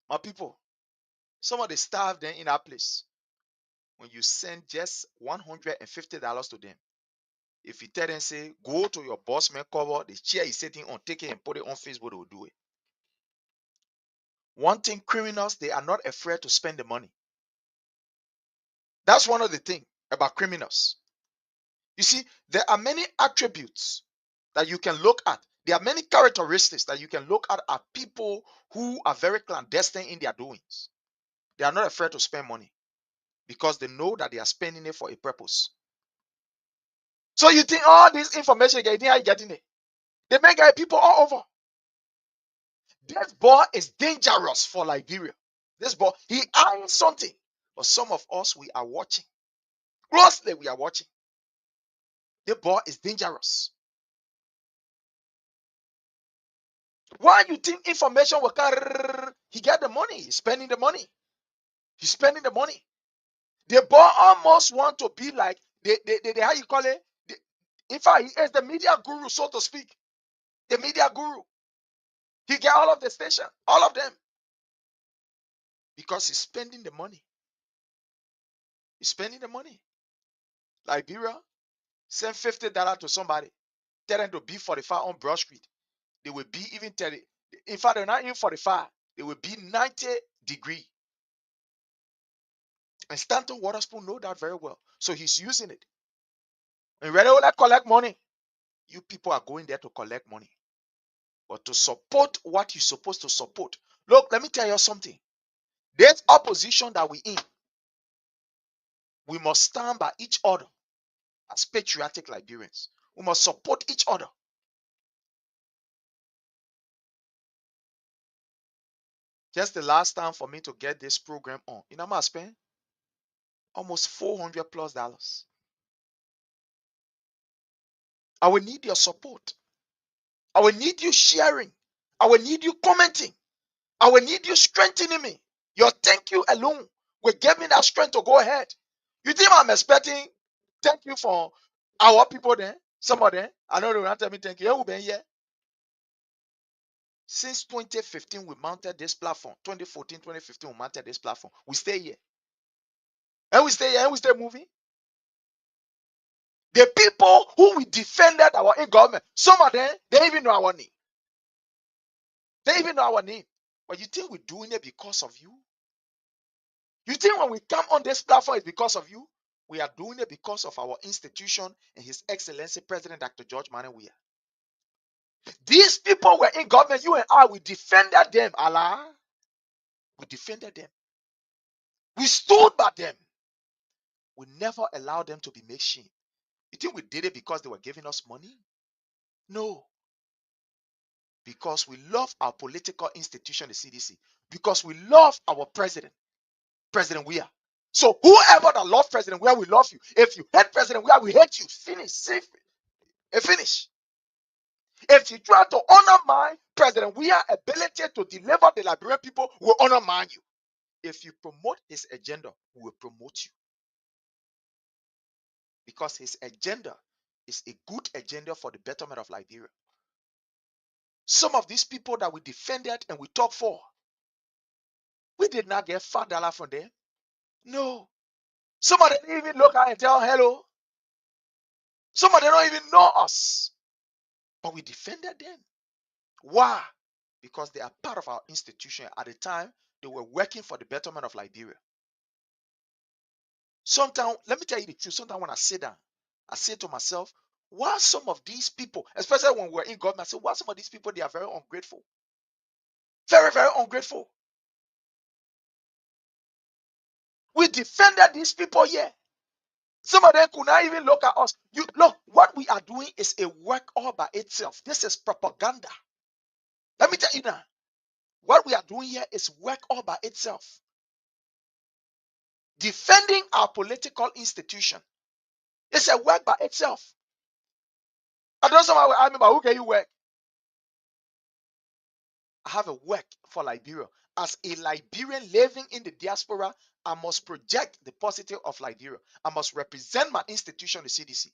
Speaker 4: My people, some of the staff then in our place, when you send just $150 to them, if you tell them, say, go to your boss man cover, the chair he's sitting on, take it and put it on Facebook, they will do it. One thing, criminals, they are not afraid to spend the money. That's one of the things about criminals. You see, there are many attributes that you can look at. There are many characteristics that you can look at people who are very clandestine in their doings. They are not afraid to spend money because they know that they are spending it for a purpose. So you think all this information, you think how you getting it? They make people all over. This boy is dangerous for Liberia. This boy, he eyeing something. But some of us, we are watching. Closely, we are watching. The boy is dangerous. Why you think information will carry? He get the money. He's spending the money. He's spending the money. The boy almost want to be like the how you call it? In fact, he is the media guru, so to speak. The media guru. He get all of the station, all of them. Because he's spending the money. He's spending the money. Liberia, send $50 to somebody. Tell them to be 45 on Broad Street. They will be even 30. In fact, they're not even 45. They will be 90 degree. And Stanton Waterspoon know that very well. So he's using it. And when they collect money, you people are going there to collect money. But to support what you're supposed to support. Look, let me tell you something. This opposition that we're in, we must stand by each other as patriotic Liberians. We must support each other. Just the last time for me to get this program on, you know how much I spent? Almost $400+. I will need your support. I will need you sharing. I will need you commenting. I will need you strengthening me. Your thank you alone will give me that strength to go ahead. You think I'm expecting thank you for our people then? Some of them. I know they will not tell me thank you. Who been here? Since 2015, we mounted this platform. 2014, 2015, we mounted this platform. We stay here. And we stay here and we stay moving. The people who we defended our in government, some of them, they even know our name. They even know our name. But you think we're doing it because of you? You think when we come on this platform, it's because of you? We are doing it because of our institution and His Excellency President Dr. George Manneh Weah. These people were in government, you and I, we defended them, Allah. We defended them. We stood by them. We never allowed them to be made shame. You think we did it because they were giving us money? No. Because we love our political institution, the CDC. Because we love our president, President Weah. So whoever that loves President Weah, we love you. If you hate President Weah, we hate you. Finish. Finish. If you try to undermine President Weah's ability to deliver the Liberian people, we'll undermine you. If you promote his agenda, we will promote you. Because his agenda is a good agenda for the betterment of Liberia. Some of these people that we defended and we talked for, we did not get $5 from them. No. Some of them didn't even look at and tell hello. Some of them don't even know us. But we defended them. Why? Because they are part of our institution. At the time, they were working for the betterment of Liberia. Sometimes, let me tell you the truth, sometimes when I sit down, I say to myself, why some of these people, especially when we're in government, I say, why some of these people, they are very ungrateful. Very, very ungrateful. We defended these people here. Some of them could not even look at us. You look, what we are doing is a work all by itself. This is propaganda. Let me tell you now. What we are doing here is work all by itself. Defending our political institution. It's a work by itself. I don't know I remember who can you work? I have a work for Liberia. As a Liberian living in the diaspora, I must project the positive of Liberia. I must represent my institution, the CDC.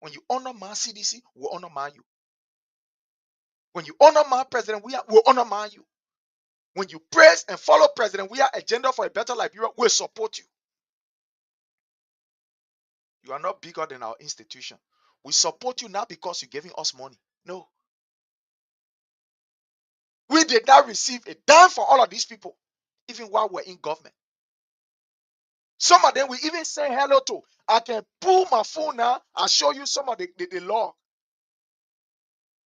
Speaker 4: When you honor my CDC, we'll honor my you. When you honor my president, we'll honor my you. When you praise and follow President We Are agenda for a better Liberia, we'll support you. You are not bigger than our institution. We support you not because you're giving us money. No. We did not receive a dime for all of these people, even while we're in government. Some of them we even say hello to. I can pull my phone now and show you some of the law.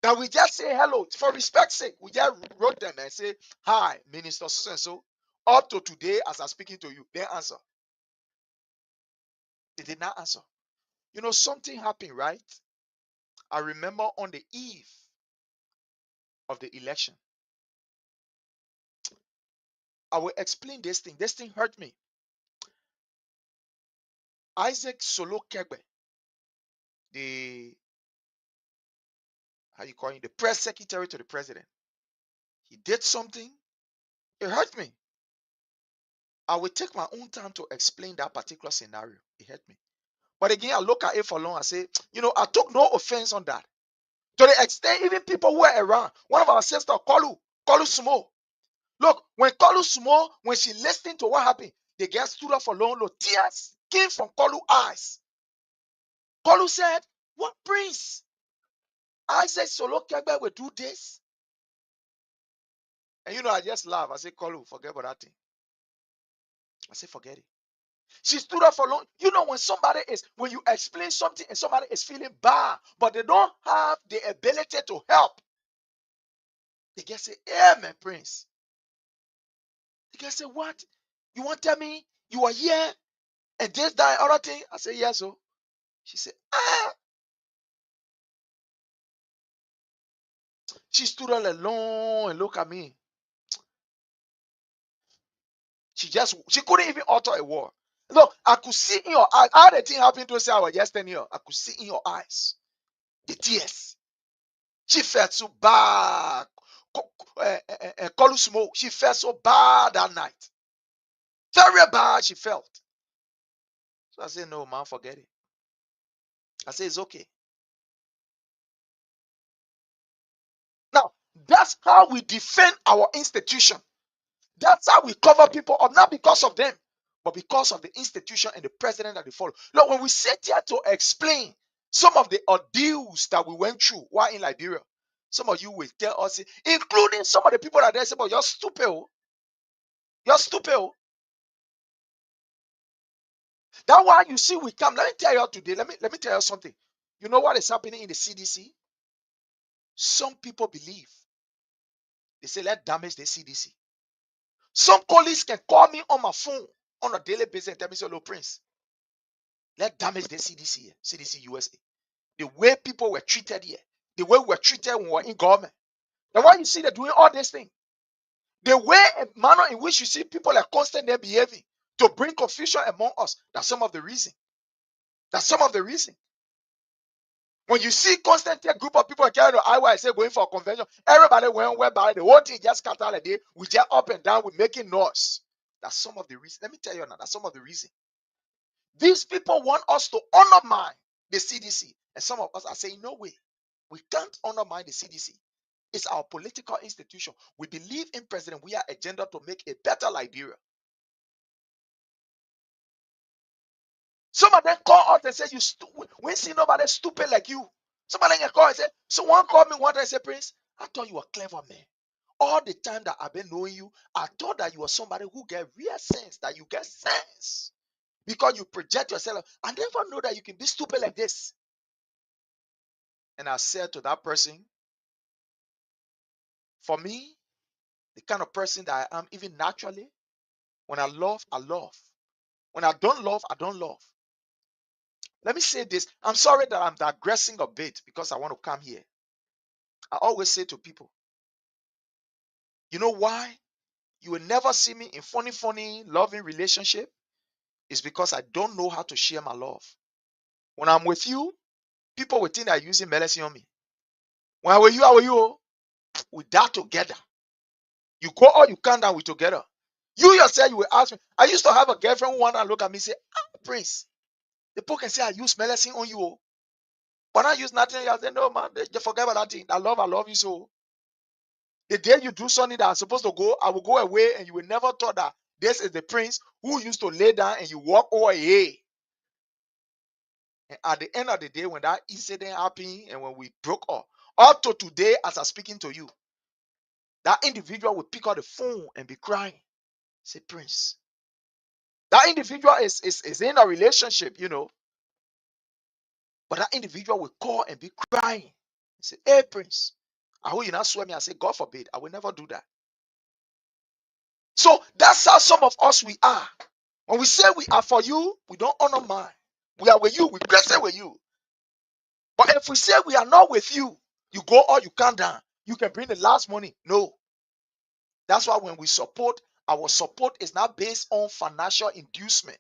Speaker 4: That we just say hello for respect's sake. We just wrote them and say, hi, Minister so-and-so. Up to today, as I'm speaking to you, they answer. They did not answer. You know, something happened, right? I remember on the eve of the election, I will explain this thing. This thing hurt me. Isaac Solo Kegbe, the how you call him, the press secretary to the president, he did something. It hurt me. I will take my own time to explain that particular scenario. It hurt me. But again, I look at it for long. I say, you know, I took no offense on that. To the extent, even people who were around, one of our sisters, Kolu Sumo. Look, when Kolu Sumo, when she listened to what happened, the girl stood up for long. Look, tears came from Kolu's eyes. Kolu said, what prince? I said, Solo Kegbe will do this. And you know, I just laugh. I say, Kolu, forget about that thing. I say, forget it. She stood up for long. You know, when you explain something and somebody is feeling bad, but they don't have the ability to help, they can say, Amen, Prince. They can say, what? You want to tell me you are here and this, that, other thing? I say, yes, so. She said, ah. She stood all alone and looked at me. She couldn't even utter a word. Look, I could see in your eyes. How the thing happened to say I was just standing here. I could see in your eyes the tears. She felt so bad. Kolu Sumo, she felt so bad that night. Very bad she felt. So I said, no, man, forget it. I said, it's okay. Now, that's how we defend our institution. That's how we cover people up, not because of them, but because of the institution and the president that they follow. Look, when we sit here to explain some of the ordeals that we went through while in Liberia, some of you will tell us, including some of the people that they say, but you're stupid. You're stupid. That's why you see we come. Let me tell you today. Let me tell you something. You know what is happening in the CDC? Some people believe. They say, let's damage the CDC. Some colleagues can call me on my phone on a daily basis and tell me, hello, Prince, let's damage the CDC here, CDC USA. The way people were treated here, the way we were treated when we were in government. Now, why you see they're doing all these things? The way and manner in which you see people are constantly behaving to bring confusion among us, that's some of the reason. That's some of the reason. When you see constantly a group of people carrying the IY say going for a convention, everybody went whereby the whole thing just scattered a day. We just up and down, we're making noise. That's some of the reason. Let me tell you now, that's some of the reason. These people want us to undermine the CDC. And some of us are saying, no way. We can't undermine the CDC. It's our political institution. We believe in President We Are agenda to make a better Liberia. Some of them call out and say, we see nobody stupid like you. Somebody can call and say, someone called me one day and said, Prince, I thought you were clever, man. All the time that I've been knowing you, I thought that you were somebody who get real sense, that you get sense. Because you project yourself. I never know that you can be stupid like this. And I said to that person, for me, the kind of person that I am, even naturally. When I love, I love. When I don't love, I don't love. Let me say this. I'm sorry that I'm digressing a bit because I want to come here. I always say to people, you know why you will never see me in funny, loving relationship? It's because I don't know how to share my love. When I'm with you, people will think they're using medicine on me. When I'm with you, we die together. You go all you can down, we together. You yourself, you will ask me. I used to have a girlfriend who wanna look at me and say, Prince, the people can say I use medicine on you. But I use nothing. I say, no, man, just forget about that thing. I love you so. The day you do something that I'm supposed to go, I will go away and you will never thought that this is the prince who used to lay down and you walk away. And at the end of the day, when that incident happened and when we broke up to today, as I'm speaking to you, that individual will pick up the phone and be crying. Say, Prince. That individual is in a relationship, but that individual will call and be crying. Say, hey, Prince, I hope you not swear me. I say, God forbid, I will never do that. So that's how some of us we are. When we say we are for you, we don't honor mine. We are with you, we bless it with you. But if we say we are not with you, you go all you can down. You can bring the last money. No. That's why when we support, our support is not based on financial inducement.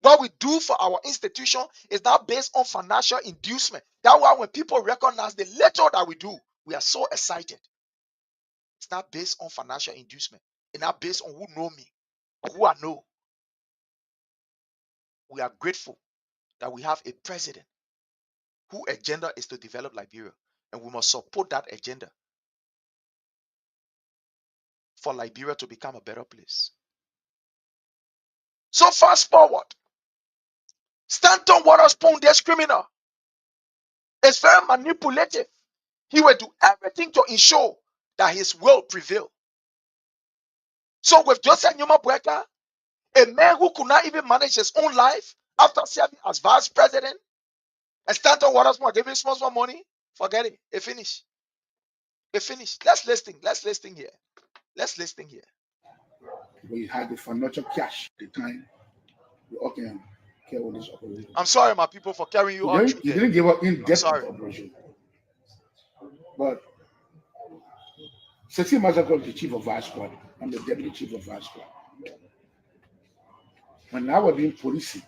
Speaker 4: What we do for our institution is not based on financial inducement. That's why when people recognize the little that we do, we are so excited. It's not based on financial inducement. It's not based on who know me or who I know. We are grateful that we have a president whose agenda is to develop Liberia, and we must support that agenda for Liberia to become a better place. So fast forward, Stanton Waterspoon, this criminal, is very manipulative. He will do everything to ensure that his will prevail. So with Joseph Numa Boyka, a man who could not even manage his own life after serving as vice president, and Stanton Waterspoon giving small money, forget it. It finished. It finished. Let's listen here. Let's listen here.
Speaker 9: We had the financial cash at the time. We all can carry on this operation.
Speaker 4: I'm sorry, my people, for carrying you on.
Speaker 9: He didn't give up in depth
Speaker 4: sorry.
Speaker 9: of operation. But 16 months ago, the chief of vice squad. I'm the deputy chief of vice squad. When I was doing policing,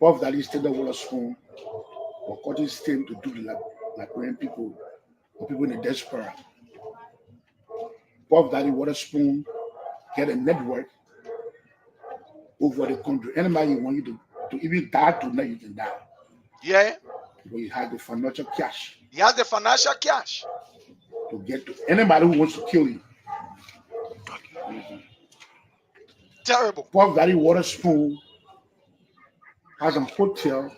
Speaker 9: Puff Daddy stayed there with a spoon or cut his team to do the Liberian people or people in the diaspora. Puff Daddy Waterspoon get a network over the country. Anybody want you to even die tonight, you can die.
Speaker 4: Yeah.
Speaker 9: But you have the financial cash.
Speaker 4: He has the financial cash
Speaker 9: to get to anybody who wants to kill you.
Speaker 4: Terrible.
Speaker 9: Puff Daddy Waterspoon has a hotel,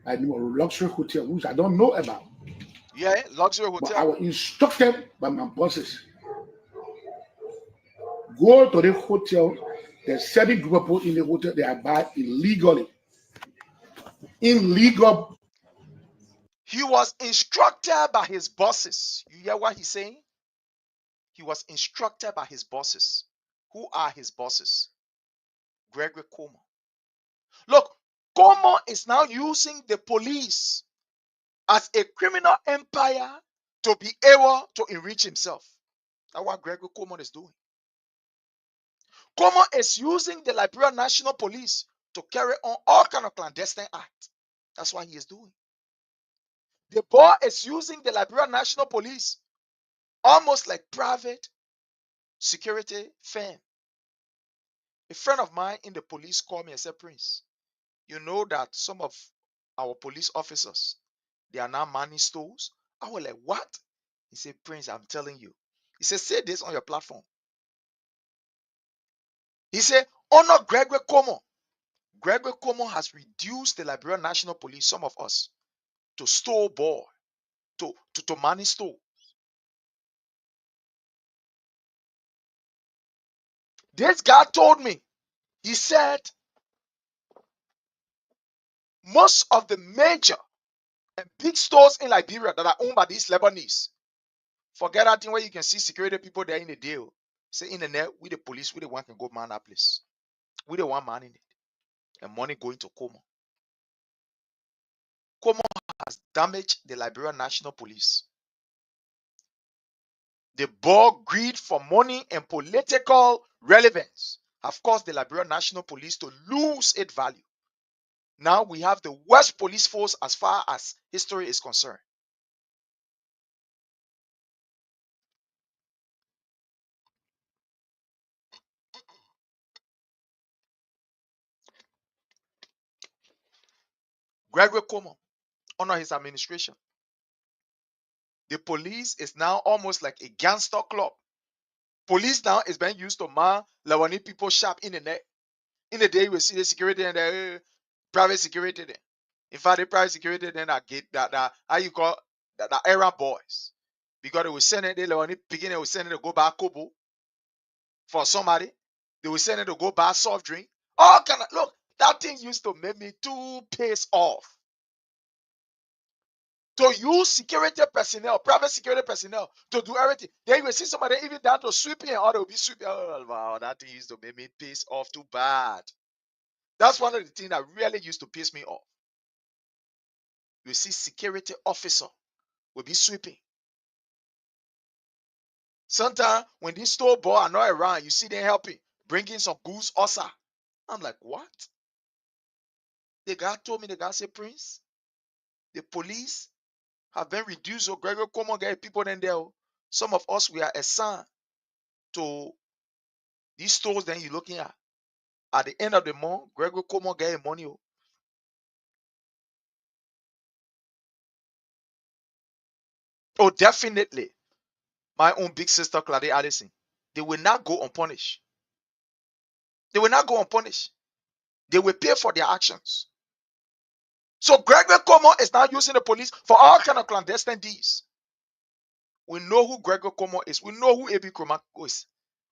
Speaker 9: I know a luxury hotel, which I don't know about.
Speaker 4: Yeah, luxury hotel.
Speaker 9: But I was instructed by my bosses. Go to the hotel. There's 7 group of people in the hotel. They are buying illegally. Illegal.
Speaker 4: He was instructed by his bosses. You hear what he's saying? He was instructed by his bosses. Who are his bosses? Gregory Como. Look, Como is now using the police as a criminal empire to be able to enrich himself. That's what Gregory Como is doing. Como is using the Liberian National Police to carry on all kind of clandestine acts. That's what he is doing. The boy is using the Liberian National Police almost like private security firm. A friend of mine in the police called me and said, Prince, you know that some of our police officers, they are now manning stores? I was like, what? He said, Prince, I'm telling you. He said, say this on your platform. He said, honor Gregory Como. Gregory Como has reduced the Liberian National Police, some of us, to store boy, to manning store. This guy told me, he said, most of the major and big stores in Liberia that are owned by these Lebanese, Forget that thing where you can see security people there in the deal. Say in the net, we the police, we the one can go man that place. We the one man in it. And money going to Como. Como has damaged the Liberian National Police. The bold greed for money and political relevance have caused the Liberian National Police to lose its value. Now we have the worst police force as far as history is concerned. Gregory Como, under his administration, the police is now almost like a gangster club. Police now is being used to man Lawani people sharp in the net. In the day, you will see the security and the private security there. In fact, the private security then that get that how you call that errand boys. Because they will send it, they Lawani picking, they will send it to go buy Kobo for somebody. They will send it to go buy soft drink. All kind of look, that thing used to make me too pissed off. To use security personnel, private security personnel, to do everything. Then you will see somebody even down to sweeping or they will be sweeping. Oh, wow, that thing used to make me piss off too bad. That's one of the things that really used to piss me off. You see security officer will be sweeping. Sometimes when these store boy are not around, you see them helping, bringing some goods also. I'm like, what? The guy told me, the guy said, Prince, the police have been reduced. So Gregory Como get people in there. Some of us, we are assigned to these stores that you're looking at. At the end of the month, Gregory Como get money. Oh, definitely. My own big sister, Claudia Addison. They will not go unpunished. They will not go unpunished. They will pay for their actions. So Gregory Como is now using the police for all kind of clandestine deeds. We know who Gregory Como is. We know who A.B. Kromako is.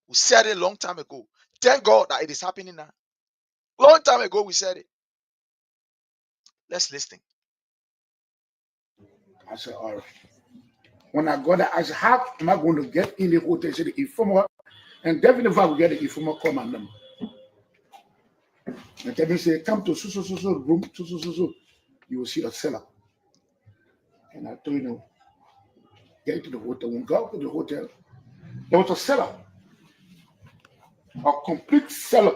Speaker 4: We said it a long time ago. Thank God that it is happening now. Long time ago we said it. Let's listen.
Speaker 9: I said, all right. When I got there, I said, how am I going to get in the hotel? He said, the informer, and definitely if I will get the informer, call my number. And then he said, come to so room, so. You will see a cellar. And I told him, get to the hotel. When we got to the hotel, there was a cellar. A complete cellar.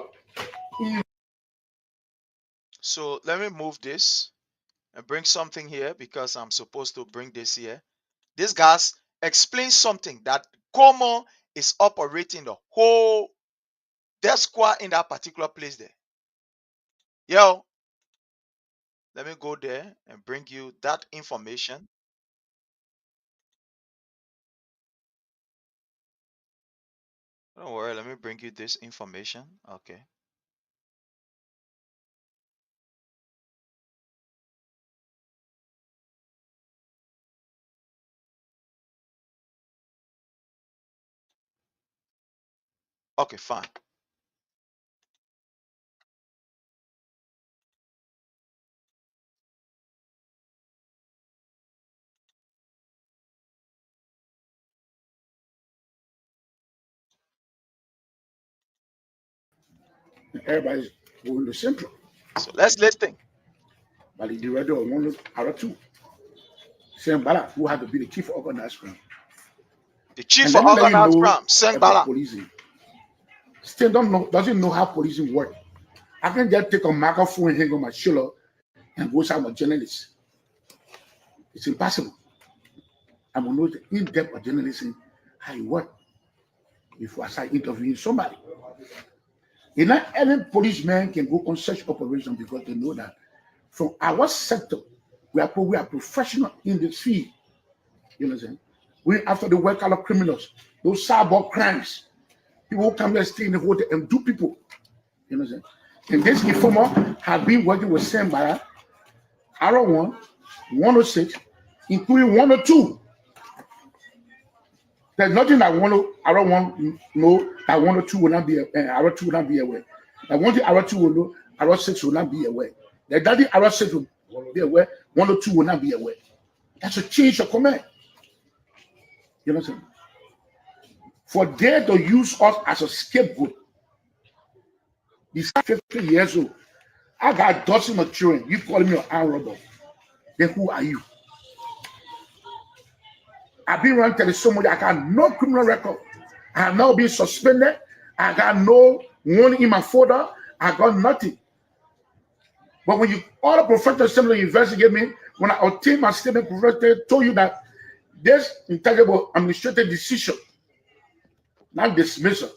Speaker 4: So let me move this and bring something here because I'm supposed to bring this here. This guys explain something that Como is operating the whole death squad in that particular place there. Yo, let me go there and bring you that information. Don't worry, let me bring you this information. Okay. Okay, fine.
Speaker 9: Everybody's going to Central.
Speaker 4: So let's listen.
Speaker 9: But the director of one out of two. Sam Bala, who had to be the chief organized crime.
Speaker 4: The chief of organized crime, Sam Bala.
Speaker 9: Policing. Still doesn't know how policing work. I can just take a microphone and hang on my shoulder and go out my journalist. It's impossible. I'm going to know the in-depth of journalism, how you work before I start interviewing somebody. And not every policeman can go on such operation because they know that from our sector, we are professional in the field. You understand? We after the white collar criminals, those cyber crimes, people who come there, stay in the hotel and do people. You understand? And this informer has been working with Sam Bala, Arrow 1, 106, including 102. There's nothing that Arrow 1 know that 102 will not be Arrow 2 will not be aware. That one thing Arrow 2 will know, Arrow 6 will not be aware. That nothing Arrow 6 will be aware, 102 will not be aware. That's a change of command. You know what I'm saying? For they to use us as a scapegoat. These 50 years old. I got dozens of children. You calling me an armed robber. Then who are you? I've been around telling somebody I got no criminal record. I have now been suspended. I got no warning in my folder. I got nothing. But when you all the professional assembly investigate me, when I obtained my statement, professor told you that this intelligible administrative decision, not dismissal,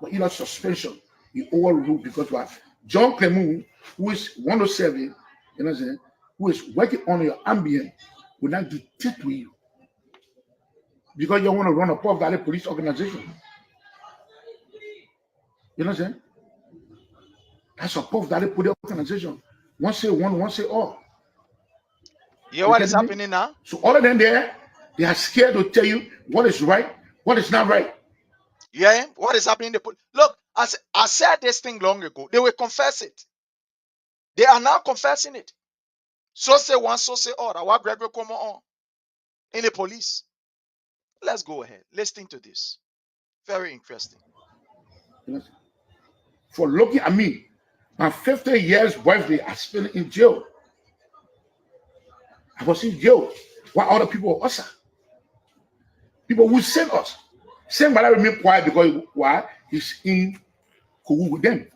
Speaker 9: but suspension, you overruled because what John Clement, who is 107, you know what I'm saying, who is working on your ambient, will not dictate with you. Because you want to run a Puff Valley police organization. You know what I'm saying? That's a Puff Valley police organization. One say one, one all.
Speaker 4: Yeah, what is happening now?
Speaker 9: So all of them there, they are scared to tell you what is right, what is not right.
Speaker 4: Yeah, what is happening? Look, I said this thing long ago. They will confess it. They are now confessing it. So say one, so say other. What Gregory come on in the police? Let's go ahead. Listen to this. Very interesting.
Speaker 9: For looking at me, my 50 years birthday, I spent in jail. I was in jail while other people were us. People who sent us. Same Bala remain quiet because why? He's in Kugu with them.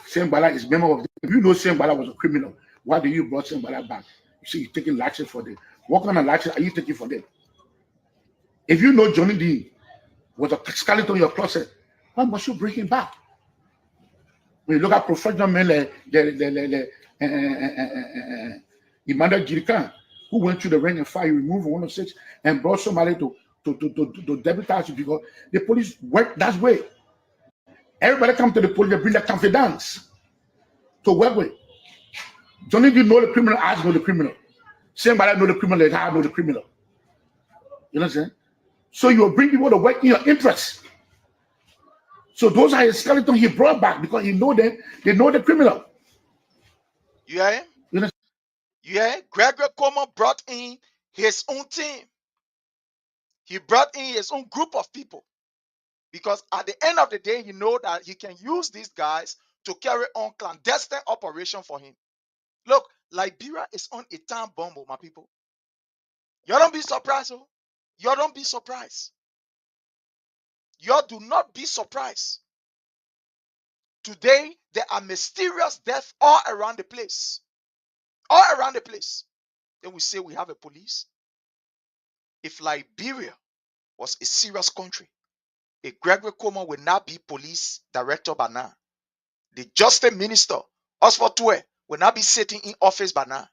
Speaker 9: Same Bala is member of them. If you know Same Bala was a criminal, why do you brought Same Bala back? You see, you're taking lashes for them. What kind of lashes are you taking for them? If you know Johnny D was a skeleton in your closet, why must you bring him back? When you look at professional men like Emmanuel Jirikan, who went through the rain and fire, removed 106 and brought somebody to deputize you because the police work that way. Everybody come to the police, they bring their confidence to work with. Johnny didn't know the criminal, I know the criminal. Somebody know the criminal, like I know the criminal. You know what I'm saying? So you bring people to work in your interest. So those are his skeletons he brought back because he know them, they know the criminal.
Speaker 4: You hear him?
Speaker 9: You know?
Speaker 4: Yeah, Gregory Comer brought in his own team. He brought in his own group of people. Because at the end of the day, you know that he can use these guys to carry on clandestine operation for him. Look, Liberia is on a time bomb, my people. You don't be surprised, oh. You don't be surprised. You do not be surprised. Today, there are mysterious deaths all around the place. All around the place. Then we say we have a police. If Liberia was a serious country, a Gregory Comer will not be police director by now. The Justice Minister, Oxford Tue, will not be sitting in office by now.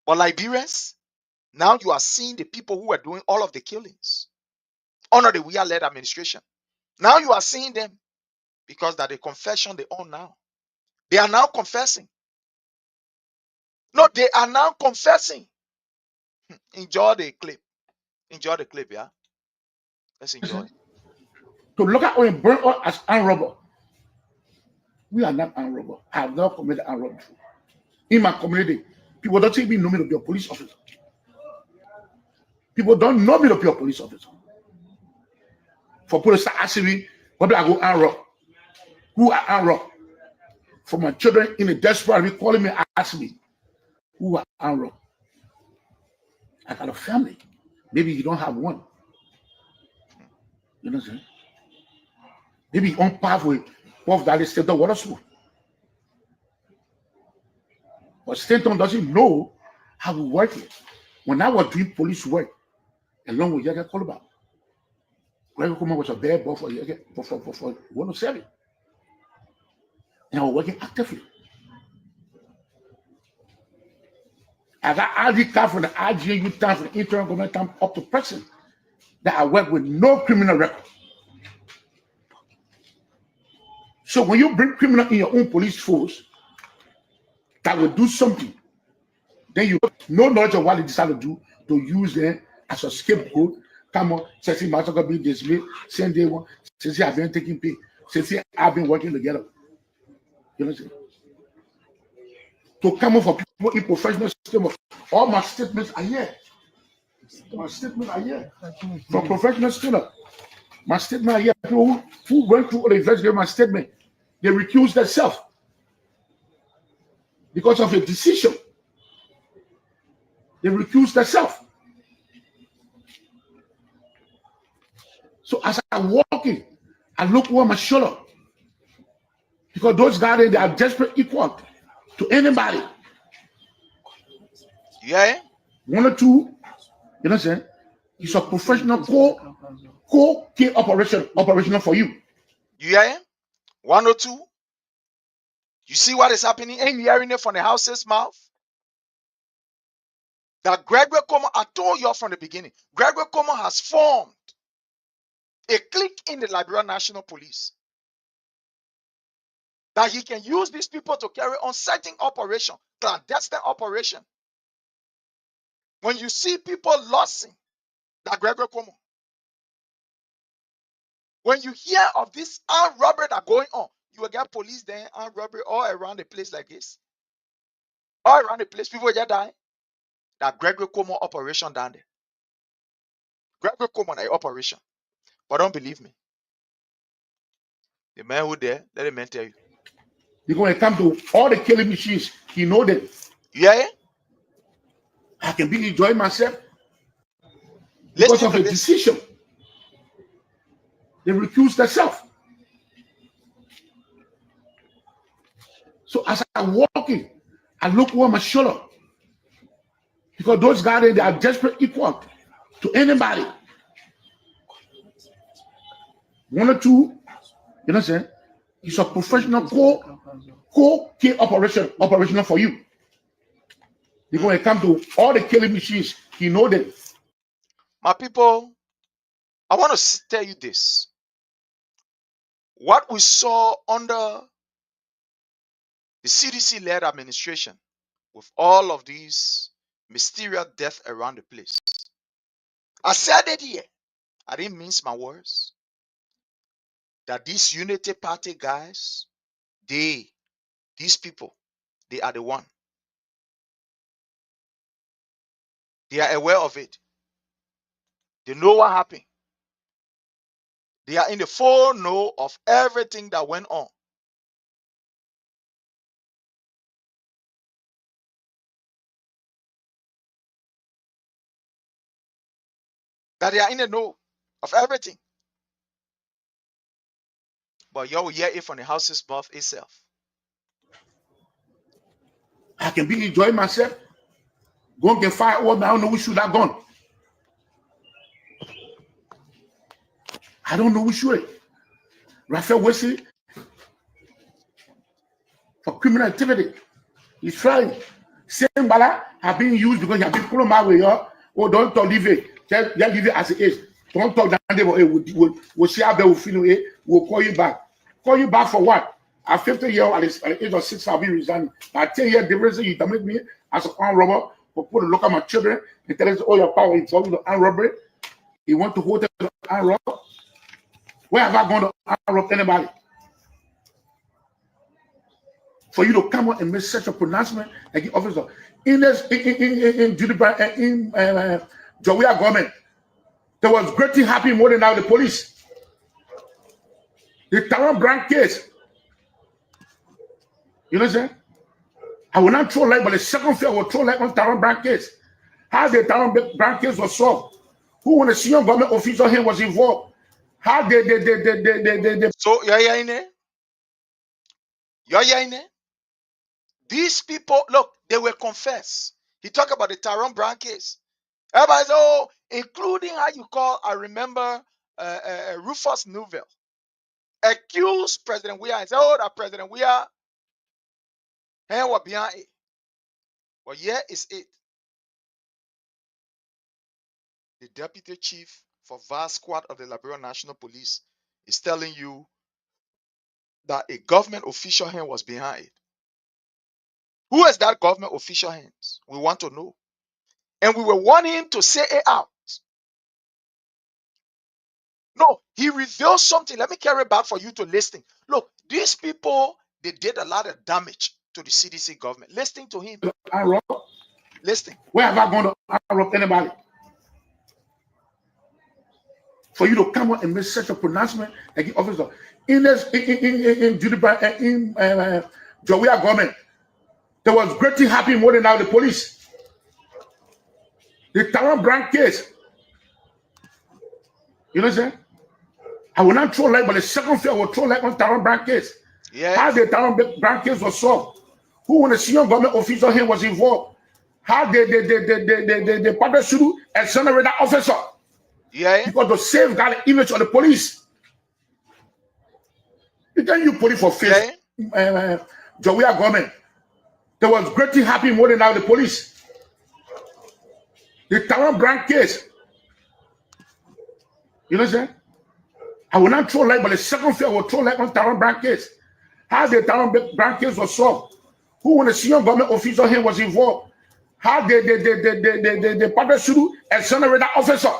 Speaker 4: But Liberians, now you are seeing the people who are doing all of the killings under the Weah-led administration. Now you are seeing them because that the confession they own now. They are now confessing. No, they are now confessing. Enjoy the clip. Enjoy the clip, yeah? Let's enjoy.
Speaker 9: To look at when burn us as armed robber. We are not armed robber. I have not committed armed robbery. In my community, people don't even know me to be a police officer. People don't know me to be a police officer. For police start asking me, what do I go armed rob? Who are armed rob? For my children in the desperate, calling me, asking me, who are armed rob? I got a family. Maybe you don't have one. You know what I'm saying? Maybe you on pathway, Puff Valley State of Water School. But Stanton doesn't know how we work it. When I was doing police work, along with Yaga Koluba, Gregory Comer was a bad boy for 107. And I was working actively. I got ID card from the IGNU time, from the internal government time up to present, that I work with no criminal record. So when you bring criminal in your own police force that will do something, then you have no knowledge of what they decide to do, to use them as a scapegoat. Come on, since he must be dismissed, same day one, since I've been taking pay, since I've been working together. You know what I'm saying? To come on for people in professional system, all my statements are here. My statement are here from professional stealer. My statement are here. People who went through all the investigation, my statement, they recused themselves because of a decision. They recused themselves. So as I'm walking, I look over my shoulder because those guys, they are desperate equal to anybody.
Speaker 5: Yeah.
Speaker 9: One or two, you know what I'm saying? It's a professional co-key operational for you.
Speaker 5: You hear him? 102. You see what is happening? Ain't you hearing it from the house's mouth? That Gregory Como, I told you from the beginning, Gregory Como has formed a clique in the Liberian National Police that he can use these people to carry on certain operation, clandestine operation. When you see people losing that Gregory Como, when you hear of this armed robbery that going on, you will get police there, armed robbery all around the place like this. All around the place, people just die. That Gregory Como operation down there. Gregory Como operation. But don't believe me. The man who there, let the man tell you.
Speaker 9: Because when it comes to all the killing machines, he know them.
Speaker 5: Yeah.
Speaker 9: I can be enjoying myself because of a decision. They recused themselves. So as I'm walking, I look over my shoulder because those guys, they are desperate equal to anybody. One or two, you know what I'm saying? It's a professional co-key operational for you. Because when it comes to all the killing machines, he know them.
Speaker 5: My people, I want to tell you this. What we saw under the CDC-led administration with all of these mysterious deaths around the place. I said it here. I didn't mince my words. That these Unity Party guys, these people, they are the one. They are aware of it. They know what happened. They are in the full know of everything that went on. That they are in the know of everything. But you will hear it from the house's mouth itself.
Speaker 9: I can be enjoying myself. Go and get fired. I don't know which should have gone. I don't know which way. Raphael Wesley for criminal activity. He's trying. Same bala have been used because you have been pulling my way. Oh, don't talk, leave it. Just leave it as it is. Don't talk down there. We'll see how they will feel. We'll call you back. Call you back for what? At 50 years old, at the age of 6, I'll be resigning. At 10 years, difference, you damage me as an armed robber. For put a look at my children and tell us all your power. It's all the armed robbery. You want to hold the armed robber? Where have I gone to armed rob anybody? For you to come out and make such a pronouncement like the officer in Jowea government, there was great thing happening more than now the police. The Taron Brand case. You know what I'm saying? I will not throw light, but the second fear will throw light on Taron Brand case. How the Taron Brand case was solved? Who when the senior government official here was involved? How they
Speaker 5: So you're hearing it? You're hearing it? These people, look, they will confess. He talked about the Tyrone Brown case. Everybody said, oh, including how you call, I remember Rufus Newville accused President Weah and said, oh, that President Weah hand was behind it. Well, here is it. The deputy chief for vast squad of the Liberian National Police is telling you that a government official hand was behind it. Who is that government official hands? We want to know. And we will want him to say it out. No, he revealed something. Let me carry back for you to listen. Look, these people, they did a lot of damage to the CDC government. Listen to him.
Speaker 9: armed rob.
Speaker 5: Listen.
Speaker 9: Where have I gone to armed rob anybody? for you to come out and make such a pronouncement against officer. In this, in Jowea government, there was great thing happening more than now the police. The Taron Brand case, you know what I'm saying? I will not throw light, but the second fear will throw light on Taron Brand case.
Speaker 4: Yeah.
Speaker 9: How the Taron Brand case was solved? Who, when the senior government official here was involved? How the public should exonerate that officer?
Speaker 4: Yeah.
Speaker 9: Because to safeguard the image of the police. You can you police for face Jowea government. There was great thing happening more than now the police. The Taron Brand case. You know what I'm saying? I will not throw light, but the second fear will throw light on Taron Brand case. How the Taron Brand case was solved? Who, when the senior government official here was involved? How the public should exonerate that officer?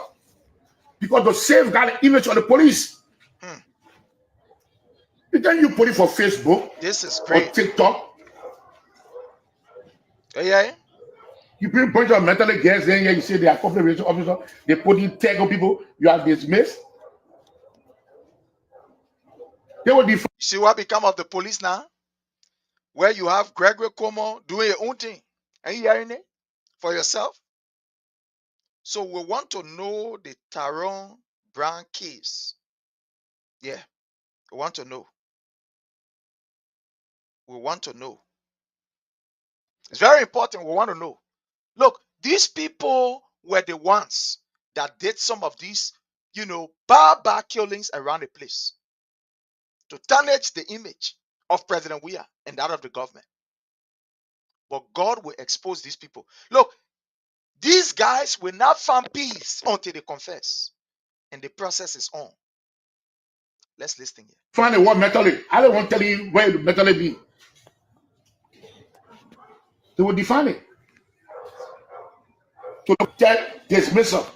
Speaker 9: Because to safeguard the image of the police. Then you put it for Facebook.
Speaker 4: This is
Speaker 9: Or
Speaker 4: great.
Speaker 9: TikTok.
Speaker 4: Yeah.
Speaker 9: You bring a bunch of mentally guests in here, you say they are corporate relations officer, they put in tag on people, you are dismissed. They will define.
Speaker 4: You see what become of the police now? Where you have Gregory Cuomo doing your own thing. Are you hearing it for yourself? So we want to know the Taron Brand case. Yeah, we want to know. We want to know. It's very important. We want to know. Look, these people were the ones that did some of these, barbar killings around the place to tarnish the image of President Weah and that of the government. But God will expose these people. Look, these guys will not find peace until they confess. And the process is on. Let's listen here.
Speaker 9: Find the word mentally. I don't want to tell you where the mentally be. They will define it. To tell dismissal.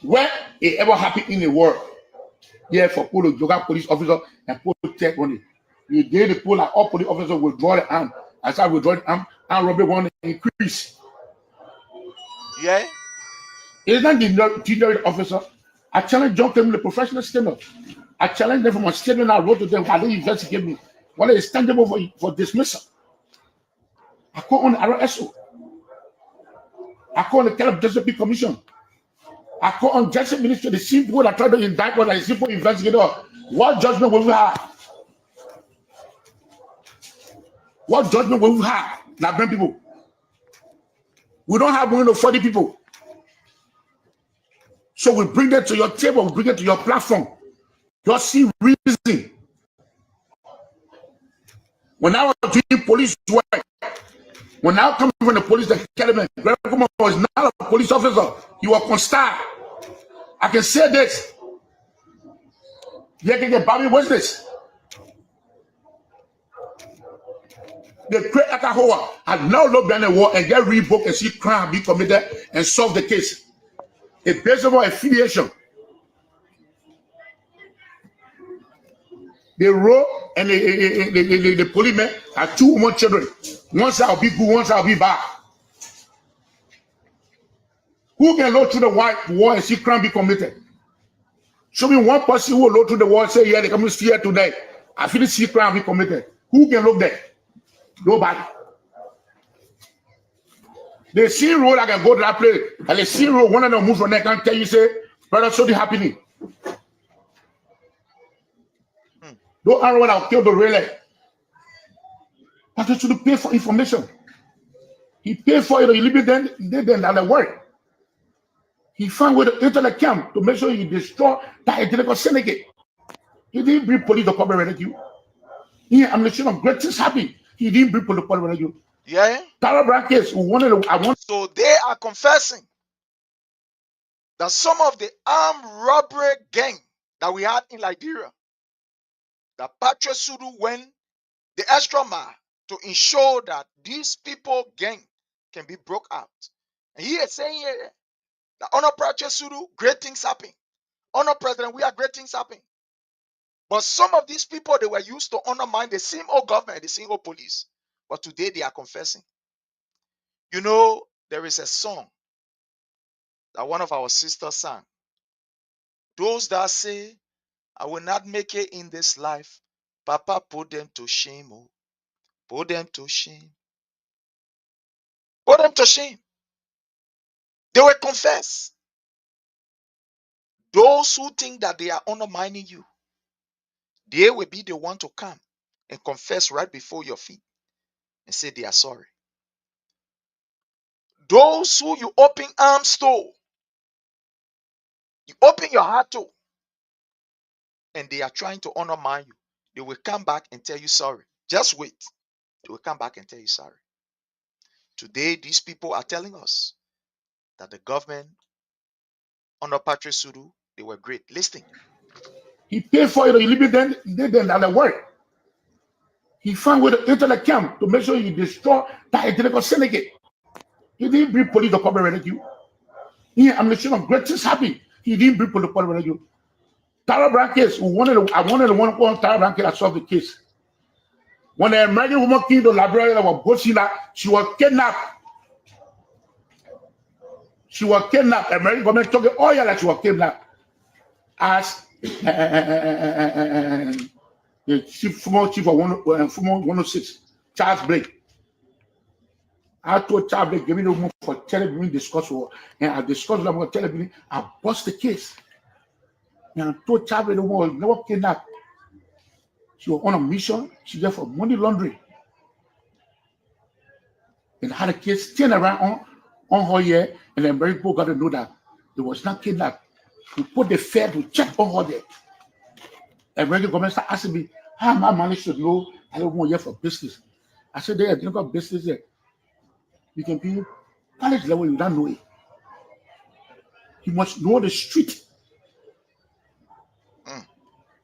Speaker 9: Where it ever happened in the world. Yeah, for pull a police officer and pull check on it. You did the pull like all police officers withdraw the arm. As I withdraw the arm robbery want to increase.
Speaker 4: Yeah.
Speaker 9: It's not the generic officer. I challenge John Kemp, the professional statement. I challenge them from a statement I wrote to them. How they investigate me? What is tangible for dismissal? I call on the RSO. I call on the Caleb Discipline Commission. I call on Justice Ministry, the same people that try to indict one, like simple investigator. What judgment will we have? What judgment will we have? Like bring people. We don't have more than 40 people. So we bring them to your table, we bring them to your platform. You see reason. When I was doing police work, when I come from the police academy, Greg Kumo was not a police officer, he was constant. I can say this. You can get Bobby witness. The great Akahoa had now looked behind the wall and get rebooked and see crime be committed and solve the case. A based on affiliation. The role and the policemen are two women children. One side will be good, one side will be bad. Who can look through the white wall and see crime be committed? Show me one person who will look through the wall and say, yeah, they come here today. I feel see crime be committed. Who can look there? Nobody. The scene road, I can go to that place. And the scene road, one of them move from there, can tell you, say, brother, something happening. Don't arrow when I'll kill the relay. But you should pay for information. He paid for it, he leave it then, then at the work. He found where the internet camp to make sure he destroy that identical syndicate. He didn't bring police to come and you. Here, I'm sure of great things happen. He didn't bring police to come and you.
Speaker 4: Yeah.
Speaker 9: Tara Brackets, who wanted to,
Speaker 4: So they are confessing that some of the armed robbery gang that we had in Liberia, that Patrick Sudu went the extra mile to ensure that these people gang can be broke out. And he is saying here that honor Patrick Sudu, great things happen. Honor President, we are great things happen. But some of these people, they were used to undermine the same old government, the same old police. But today they are confessing. You know, there is a song that one of our sisters sang.
Speaker 5: Those that say, I will not make it in this life, Papa, put them to shame. Oh, put them to shame. Put them to shame. They will confess. Those who think that they are undermining you, they will be the one to come and confess right before your feet and say they are sorry. Those who you open arms to, you open your heart to, and they are trying to undermine you, they will come back and tell you sorry. Just wait. They will come back and tell you sorry. Today, these people are telling us that the government under Patrick Sulu, they were great. Listen,
Speaker 9: He paid for it. He leave it then. They did the work. He found with the internet camp to make sure he destroy that intellectual syndicate. He didn't bring police to come and you. He ammunition of great things happen. He didn't bring police to come and you. Tara Brown case. I wanted the one Tara Brown case that solved the case. When the American woman came to the library that was Bosina, she was kidnapped. She was kidnapped. American government took it all year that she was kidnapped. As the former chief of 106, Charles Blake. I told Charles Blake, give me the room for television discuss war. And I discussed with him on television. I bust the case. And I told Charles Blake the woman was never kidnapped. She was on a mission. She there for money laundering. And had a case turn around on her here. And then very people got to know that it was not kidnapped. We put the Fed to check on her there. And American government started asking me, how am I managed to know I don't want here for business? I said, there, you got business there. You can be college level, you don't know it. You must know the street.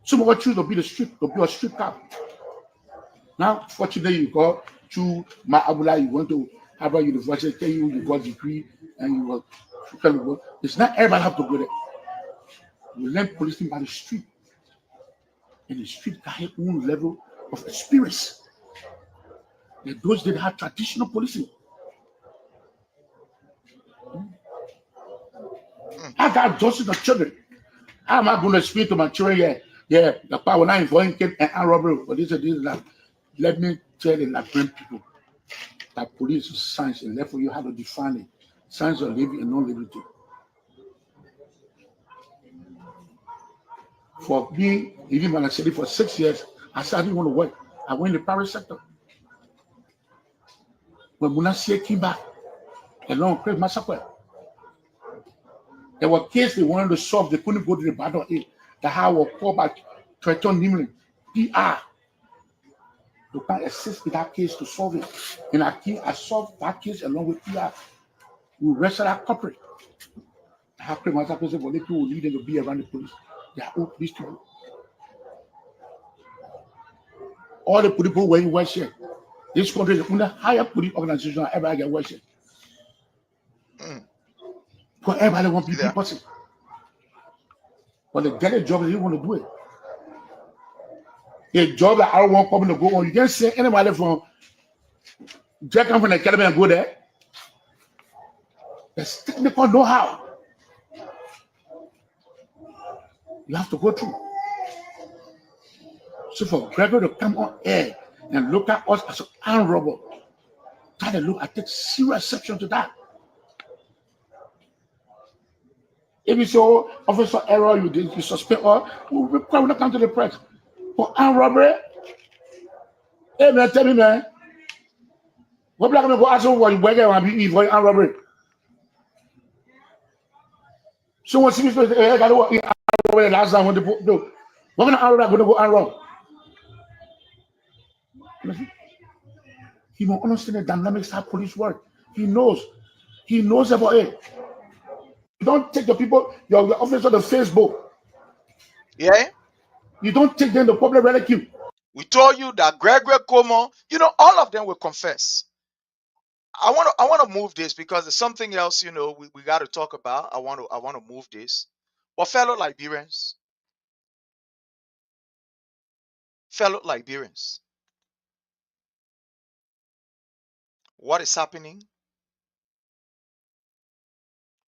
Speaker 9: Some of us choose to be the street, to be a street cop. Now, fortunately, you got to Abula, you went to Harvard University, you got a degree, and you got. It's not everybody have to go there. You learn policing by the street. And the street got its own level of experience. And those that have traditional policing. I got justice of children. How am I going to speak to my children? Yeah, the power now involving and robbery, but this and that. Let me tell the Liberian people that police is science, and therefore you have to define it. Science of living and non-liberty. For me, even when I said it for 6 years, I said I didn't want to work. I went in the private sector. When Munasia came back, along with Chris Massacre, there were cases they wanted to solve, they couldn't go to the battle. The house was called by Treton Nimlin, PR. You can assist with that case to solve it. And I solved that case along with PR. We arrested our corporate. I have Chris Massacre said, well, they will lead them to be around the police. They are all police people. All the police people were in West here. This country is the higher police organization I ever get West here. Because everybody wants to be person. But they get a job, they didn't want to do it. A job that I don't want coming to go on. You can't say anybody from Jack come from the academy and go there. There's technical know-how. You have to go through. So for Gregor to come on air and look at us as an armed robber, try to look, I take serious exception to that. If you say, oh, officer error, you suspect, or we will not come to the press. For armed robbery, hey man, tell me, man, what black men go ask you what you work and be for armed robbery? Someone see me say, hey, I got to work armed robbery last time when they put, no, what kind of armed robbery going to go armed robbery? He will understand the dynamics how police work. He knows about it. You don't take the people, your officer on the Facebook.
Speaker 5: yeah,
Speaker 9: You don't take them to public rescue.
Speaker 5: we told you that Gregory Como, all of them will confess. I want to move this because there's something else, we got to talk about. I want to move this. But fellow Liberians, what is happening?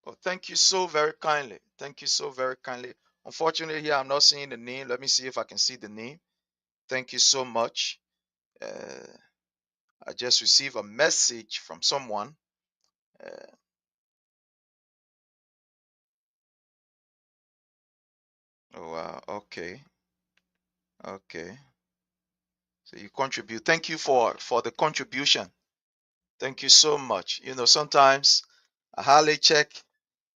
Speaker 5: Oh, thank you so very kindly. Thank you so very kindly. Unfortunately, here I'm not seeing the name. Let me see if I can see the name. Thank you so much. I just received a message from someone. Oh wow, okay. So you contribute. Thank you for the contribution. Thank you so much. Sometimes I hardly check.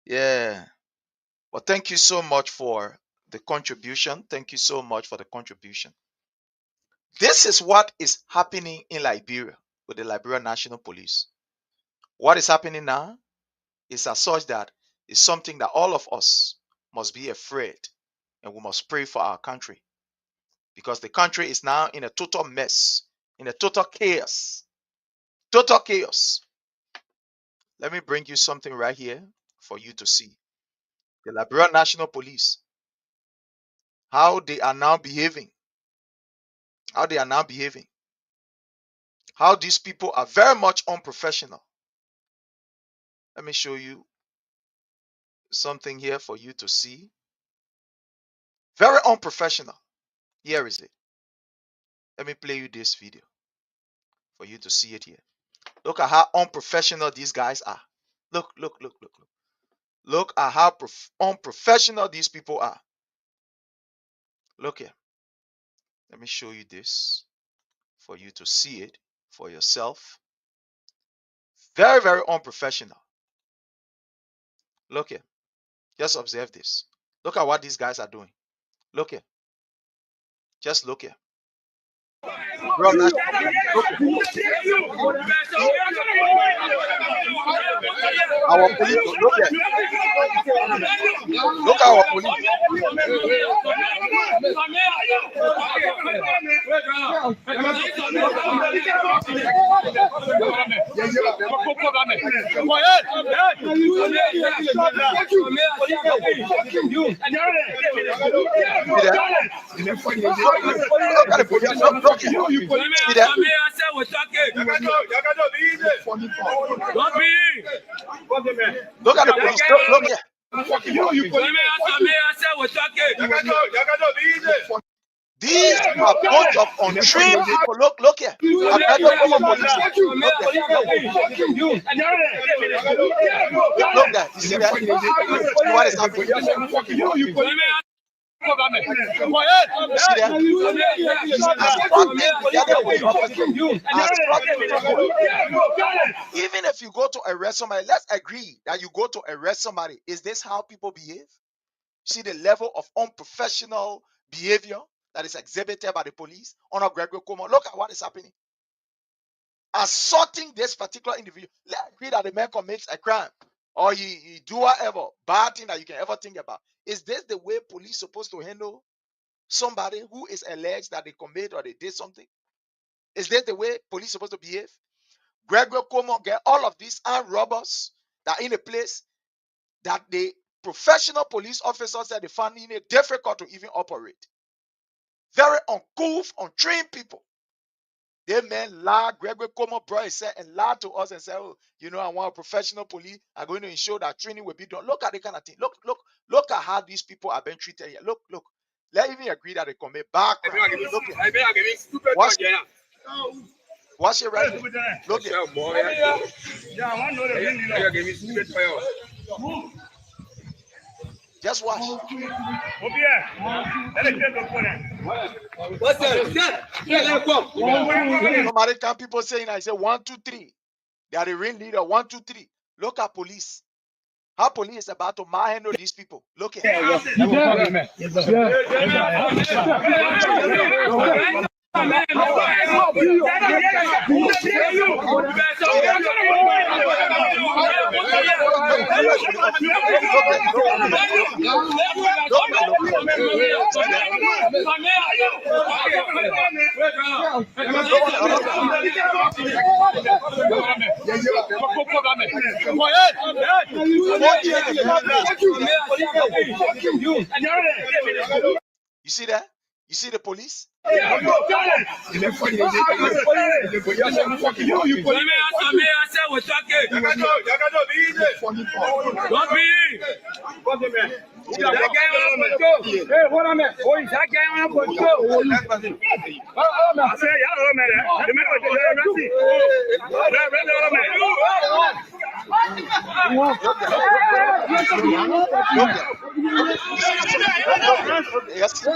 Speaker 5: Yeah. But thank you so much for the contribution. Thank you so much for the contribution. This is what is happening in Liberia with the Liberia National Police. What is happening now is as such that it's something that all of us must be afraid, and we must pray for our country, because the country is now in a total mess, in a total chaos. Total chaos. Let me bring you something right here for you to see. The Liberia National Police, how they are now behaving. How they are now behaving. How these people are very much unprofessional. Let me show you something here for you to see. Very unprofessional. Here is it. Let me play you this video for you to see it here. Look at how unprofessional these guys are. Look. Look at how unprofessional these people are. Look here. Let me show you this for you to see it for yourself. Very, very unprofessional. Look here. Just observe this. Look at what these guys are doing. Look here. Just look here. Bro, look here. Our police, look here. Look at our police. Look at the police. Look here. These are a bunch of untrained people. Look here. Look there. You see that? What is happening? Even if you go to arrest somebody, let's agree that you go to arrest somebody. Is this how people behave? See the level of unprofessional behavior that is exhibited by the police under Gregory Como. Look at what is happening. Assaulting this particular individual. Let's agree that the man commits a crime, or he do whatever bad thing that you can ever think about. Is this the way police supposed to handle somebody who is alleged that they commit or they did something? Is this the way police supposed to behave? Gregory Como get all of these armed robbers that are in a place that the professional police officers said they found it difficult to even operate. Very uncouth, untrained people. They men lie. Gregory Como brought himself and lied to us and said, "Oh, I want professional police. I'm going to ensure that training will be done." Look at the kind of thing. Look at how these people are being treated here. Look. Let's even agree that they commit bad crime. Look here. Watch it right here. Look here. Just watch. Somebody can people saying, I say 1, 2, 3. They are the ringleader. 1, 2, 3. Look at police. How police is about to manhandle these people. Look at You see that?
Speaker 4: You see the police? Look there. Yes.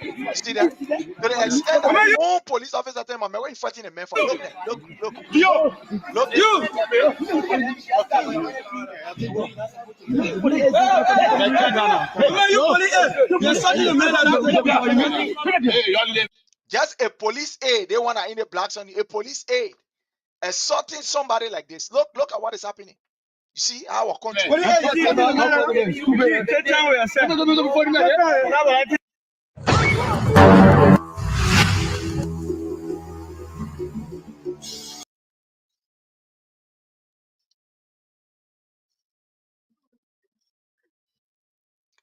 Speaker 4: You see that? To the extent that the own police officer tell him, "Man, what are you fighting a man for?" Look there. Look. Look there. Just a police aide. They want to in the blacks on a police aide assaulting somebody like this. Look at what is happening. You see our country. You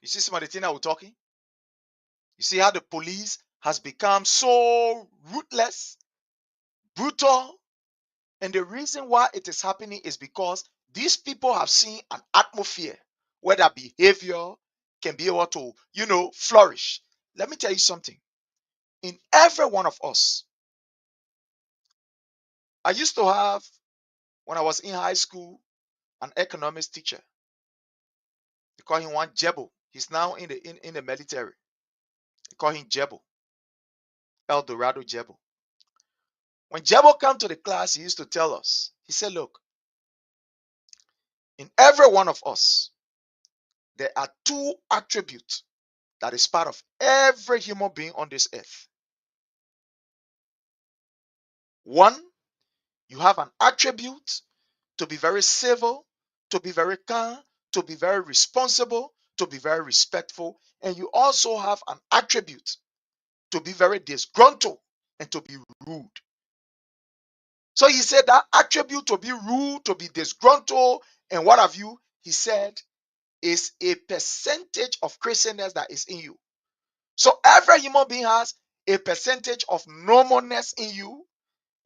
Speaker 4: see some of the thing that we're talking. You see how the police has become so ruthless, brutal, and the reason why it is happening is because these people have seen an atmosphere where that behavior can be able to, flourish. Let me tell you something. In every one of us, I used to have, when I was in high school, an economics teacher. They call him one Jebo. He's now in the military. They call him Jebo, El Dorado Jebo. When Jebo came to the class, he used to tell us, he said, look, in every one of us, there are two attributes that is part of every human being on this earth. One, you have an attribute to be very civil, to be very kind, to be very responsible, to be very respectful, and you also have an attribute to be very disgruntled and to be rude. So he said that attribute to be rude, to be disgruntled, and what have you, he said, is a percentage of craziness that is in you. So every human being has a percentage of normalness in you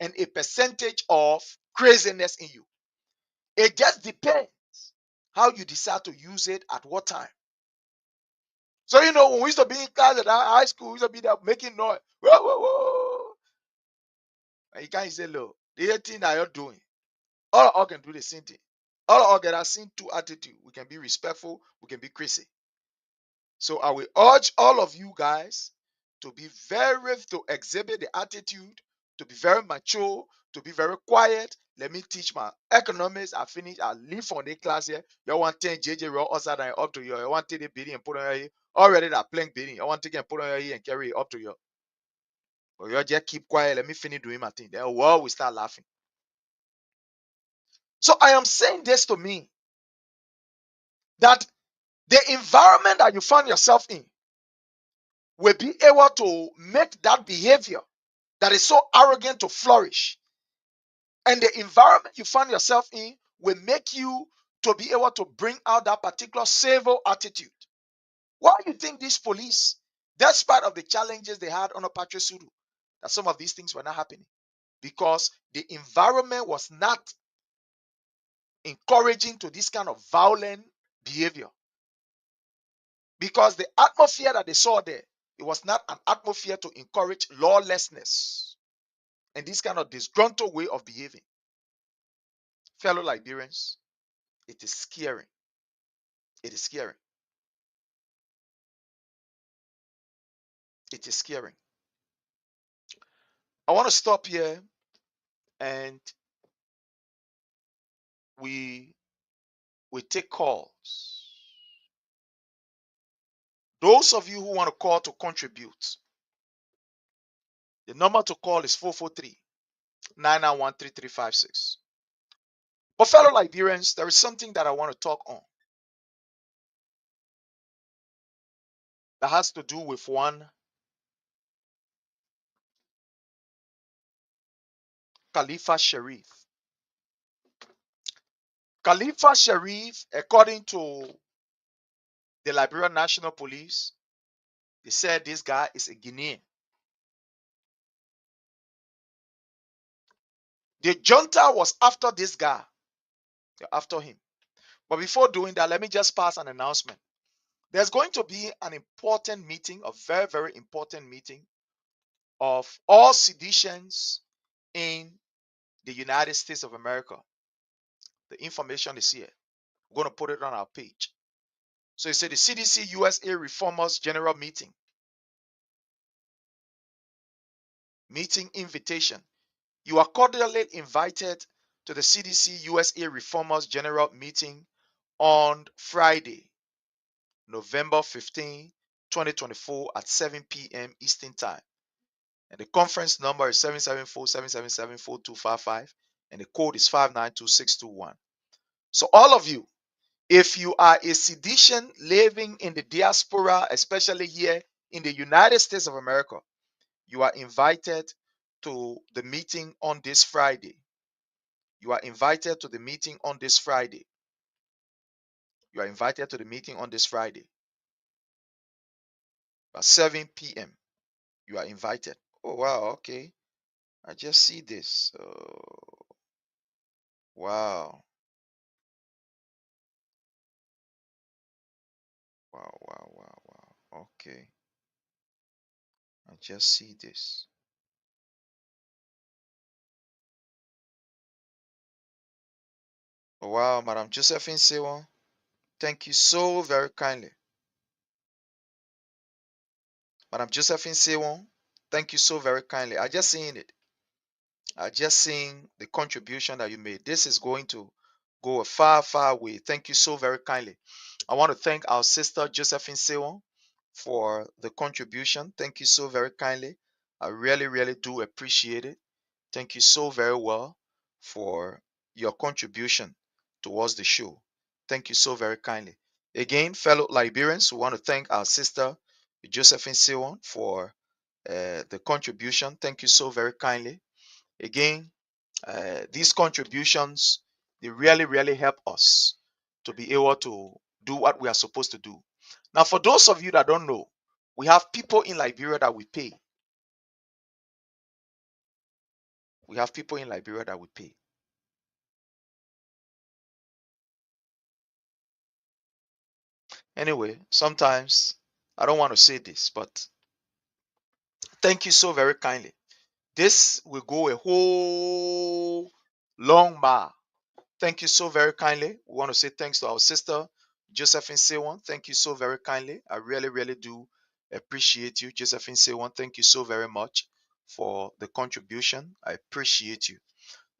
Speaker 4: and a percentage of craziness in you. It just depends how you decide to use it at what time. So, when we used to be in class at high school, we used to be there making noise. Whoa, whoa, whoa. And you can't say, look, the thing that you're doing, all can do the same thing. All get our same two attitude. We can be respectful, we can be crazy. So I will urge all of you guys to exhibit the attitude, to be very mature, to be very quiet. Let me teach my economics. I finish. I leave from the class here. You want 10 JJ roll outside and up to you. You want to take the bidding and put on your head. Already that playing bidding. You want to take and put on your head and carry it up to you. But you just keep quiet. Let me finish doing my thing. Then we start laughing. So I am saying this to me that the environment that you find yourself in will be able to make that behavior that is so arrogant to flourish. And the environment you find yourself in will make you to be able to bring out that particular civil attitude. Why do you think these police, despite of the challenges they had on Apache Sudu, that some of these things were not happening? Because the environment was not encouraging to this kind of violent behavior. Because the atmosphere that they saw there, it was not an atmosphere to encourage lawlessness and this kind of disgruntled way of behaving. Fellow Liberians, it is scary. It is scary. It is scary. I want to stop here and we take calls. Those of you who want to call to contribute, the number to call is 443-991-3356. But fellow Liberians, there is something that I want to talk on that has to do with one Khalifa Sharif. Khalifa Sharif, according to the Liberian National Police, they said this guy is a Guinean. The junta was after this guy. They're after him. But before doing that, let me just pass an announcement. There's going to be an important meeting, a very, very important meeting of all seditions in the United States of America. The information is here. We're going to put it on our page. So it said the CDC USA Reformers General Meeting invitation. You are cordially invited to the CDC USA Reformers General Meeting on Friday, November 15, 2024 at 7 p.m. Eastern Time. And the conference number is 774-777-4255 and the code is 592-621. So all of you, if you are a sedition living in the diaspora, especially here in the United States of America, you are invited to the meeting on this Friday. You are invited to the meeting on this Friday. You are invited to the meeting on this Friday at 7 p.m. You are invited. Oh, wow. Okay. I just see this. Wow. Wow, wow, wow, wow. Okay. I just see this. Oh, wow, Madam Josephine Sewon. Thank you so very kindly. Madam Josephine Sewon, thank you so very kindly. I just seen it. I just seen the contribution that you made. This is going to go a far, far way. Thank you so very kindly. I want to thank our sister Josephine Sewon for the contribution. Thank you so very kindly. I really, really do appreciate it. Thank you so very well for your contribution towards the show. Thank you so very kindly. Again, fellow Liberians, we want to thank our sister Josephine Sewon for the contribution. Thank you so very kindly. Again, these contributions, they really, really help us to be able to do what we are supposed to do. Now, for those of you that don't know, we have people in Liberia that we pay. We have people in Liberia that we pay. Anyway, sometimes I don't want to say this, but thank you so very kindly. This will go a whole long mile. Thank you so very kindly. We want to say thanks to our sister Josephine Sewon. Thank you so very kindly. I really, really do appreciate you, Josephine Sewon. Thank you so very much for the contribution. I appreciate you.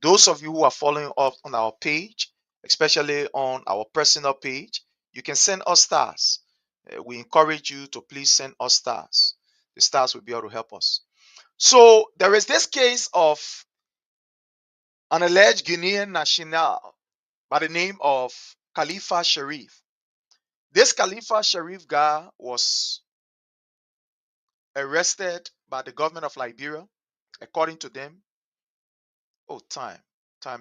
Speaker 4: Those of you who are following up on our page, especially on our personal page, you can send us stars. We encourage you to please send us stars. The stars will be able to help us. So there is this case of an alleged Guinean national by the name of Khalifa Sharif. This Khalifa Sharif guy was arrested by the government of Liberia, according to them. Oh, time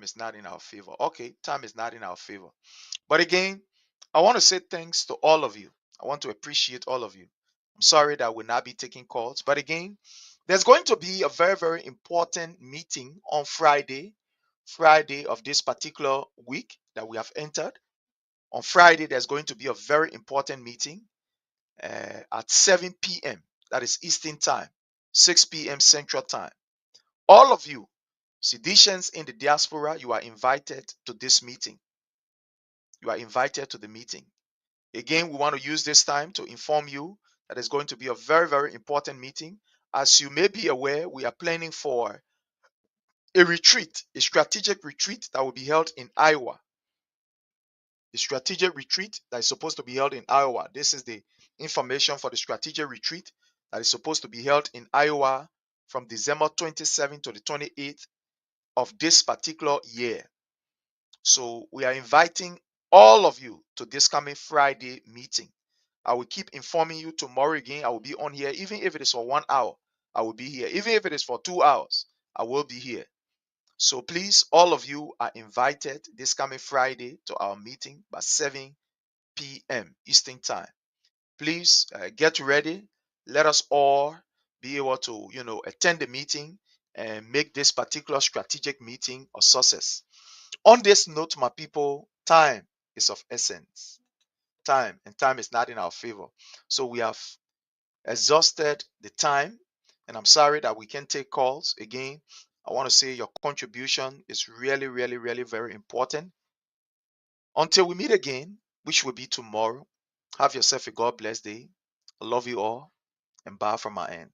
Speaker 4: is not in our favor. Okay, time is not in our favor. But again, I want to say thanks to all of you. I want to appreciate all of you. I'm sorry that we'll not be taking calls. But again, there's going to be a very, very important meeting on Friday of this particular week that we have entered. On Friday, there's going to be a very important meeting at 7 p.m. That is Eastern Time, 6 p.m. Central Time. All of you, seditions in the diaspora, you are invited to this meeting. You are invited to the meeting. Again, we want to use this time to inform you that it's going to be a very, very important meeting. As you may be aware, we are planning for a retreat, a strategic retreat that will be held in Iowa. The strategic retreat that is supposed to be held in Iowa. This is the information for the strategic retreat that is supposed to be held in Iowa from December 27th to the 28th of this particular year. So we are inviting all of you to this coming Friday meeting. I will keep informing you tomorrow again. I will be on here. Even if it is for 1 hour, I will be here. Even if it is for 2 hours, I will be here.
Speaker 5: So please, all of you are invited this coming Friday to our meeting by 7 p.m. Eastern Time. Please get ready. Let us all be able to, attend the meeting and make this particular strategic meeting a success. On this note, my people, time is of essence. Time is not in our favor. So we have exhausted the time, and I'm sorry that we can't take calls again. I want to say your contribution is really, really, really very important. Until we meet again, which will be tomorrow, have yourself a God bless day. I love you all, and bye from my end.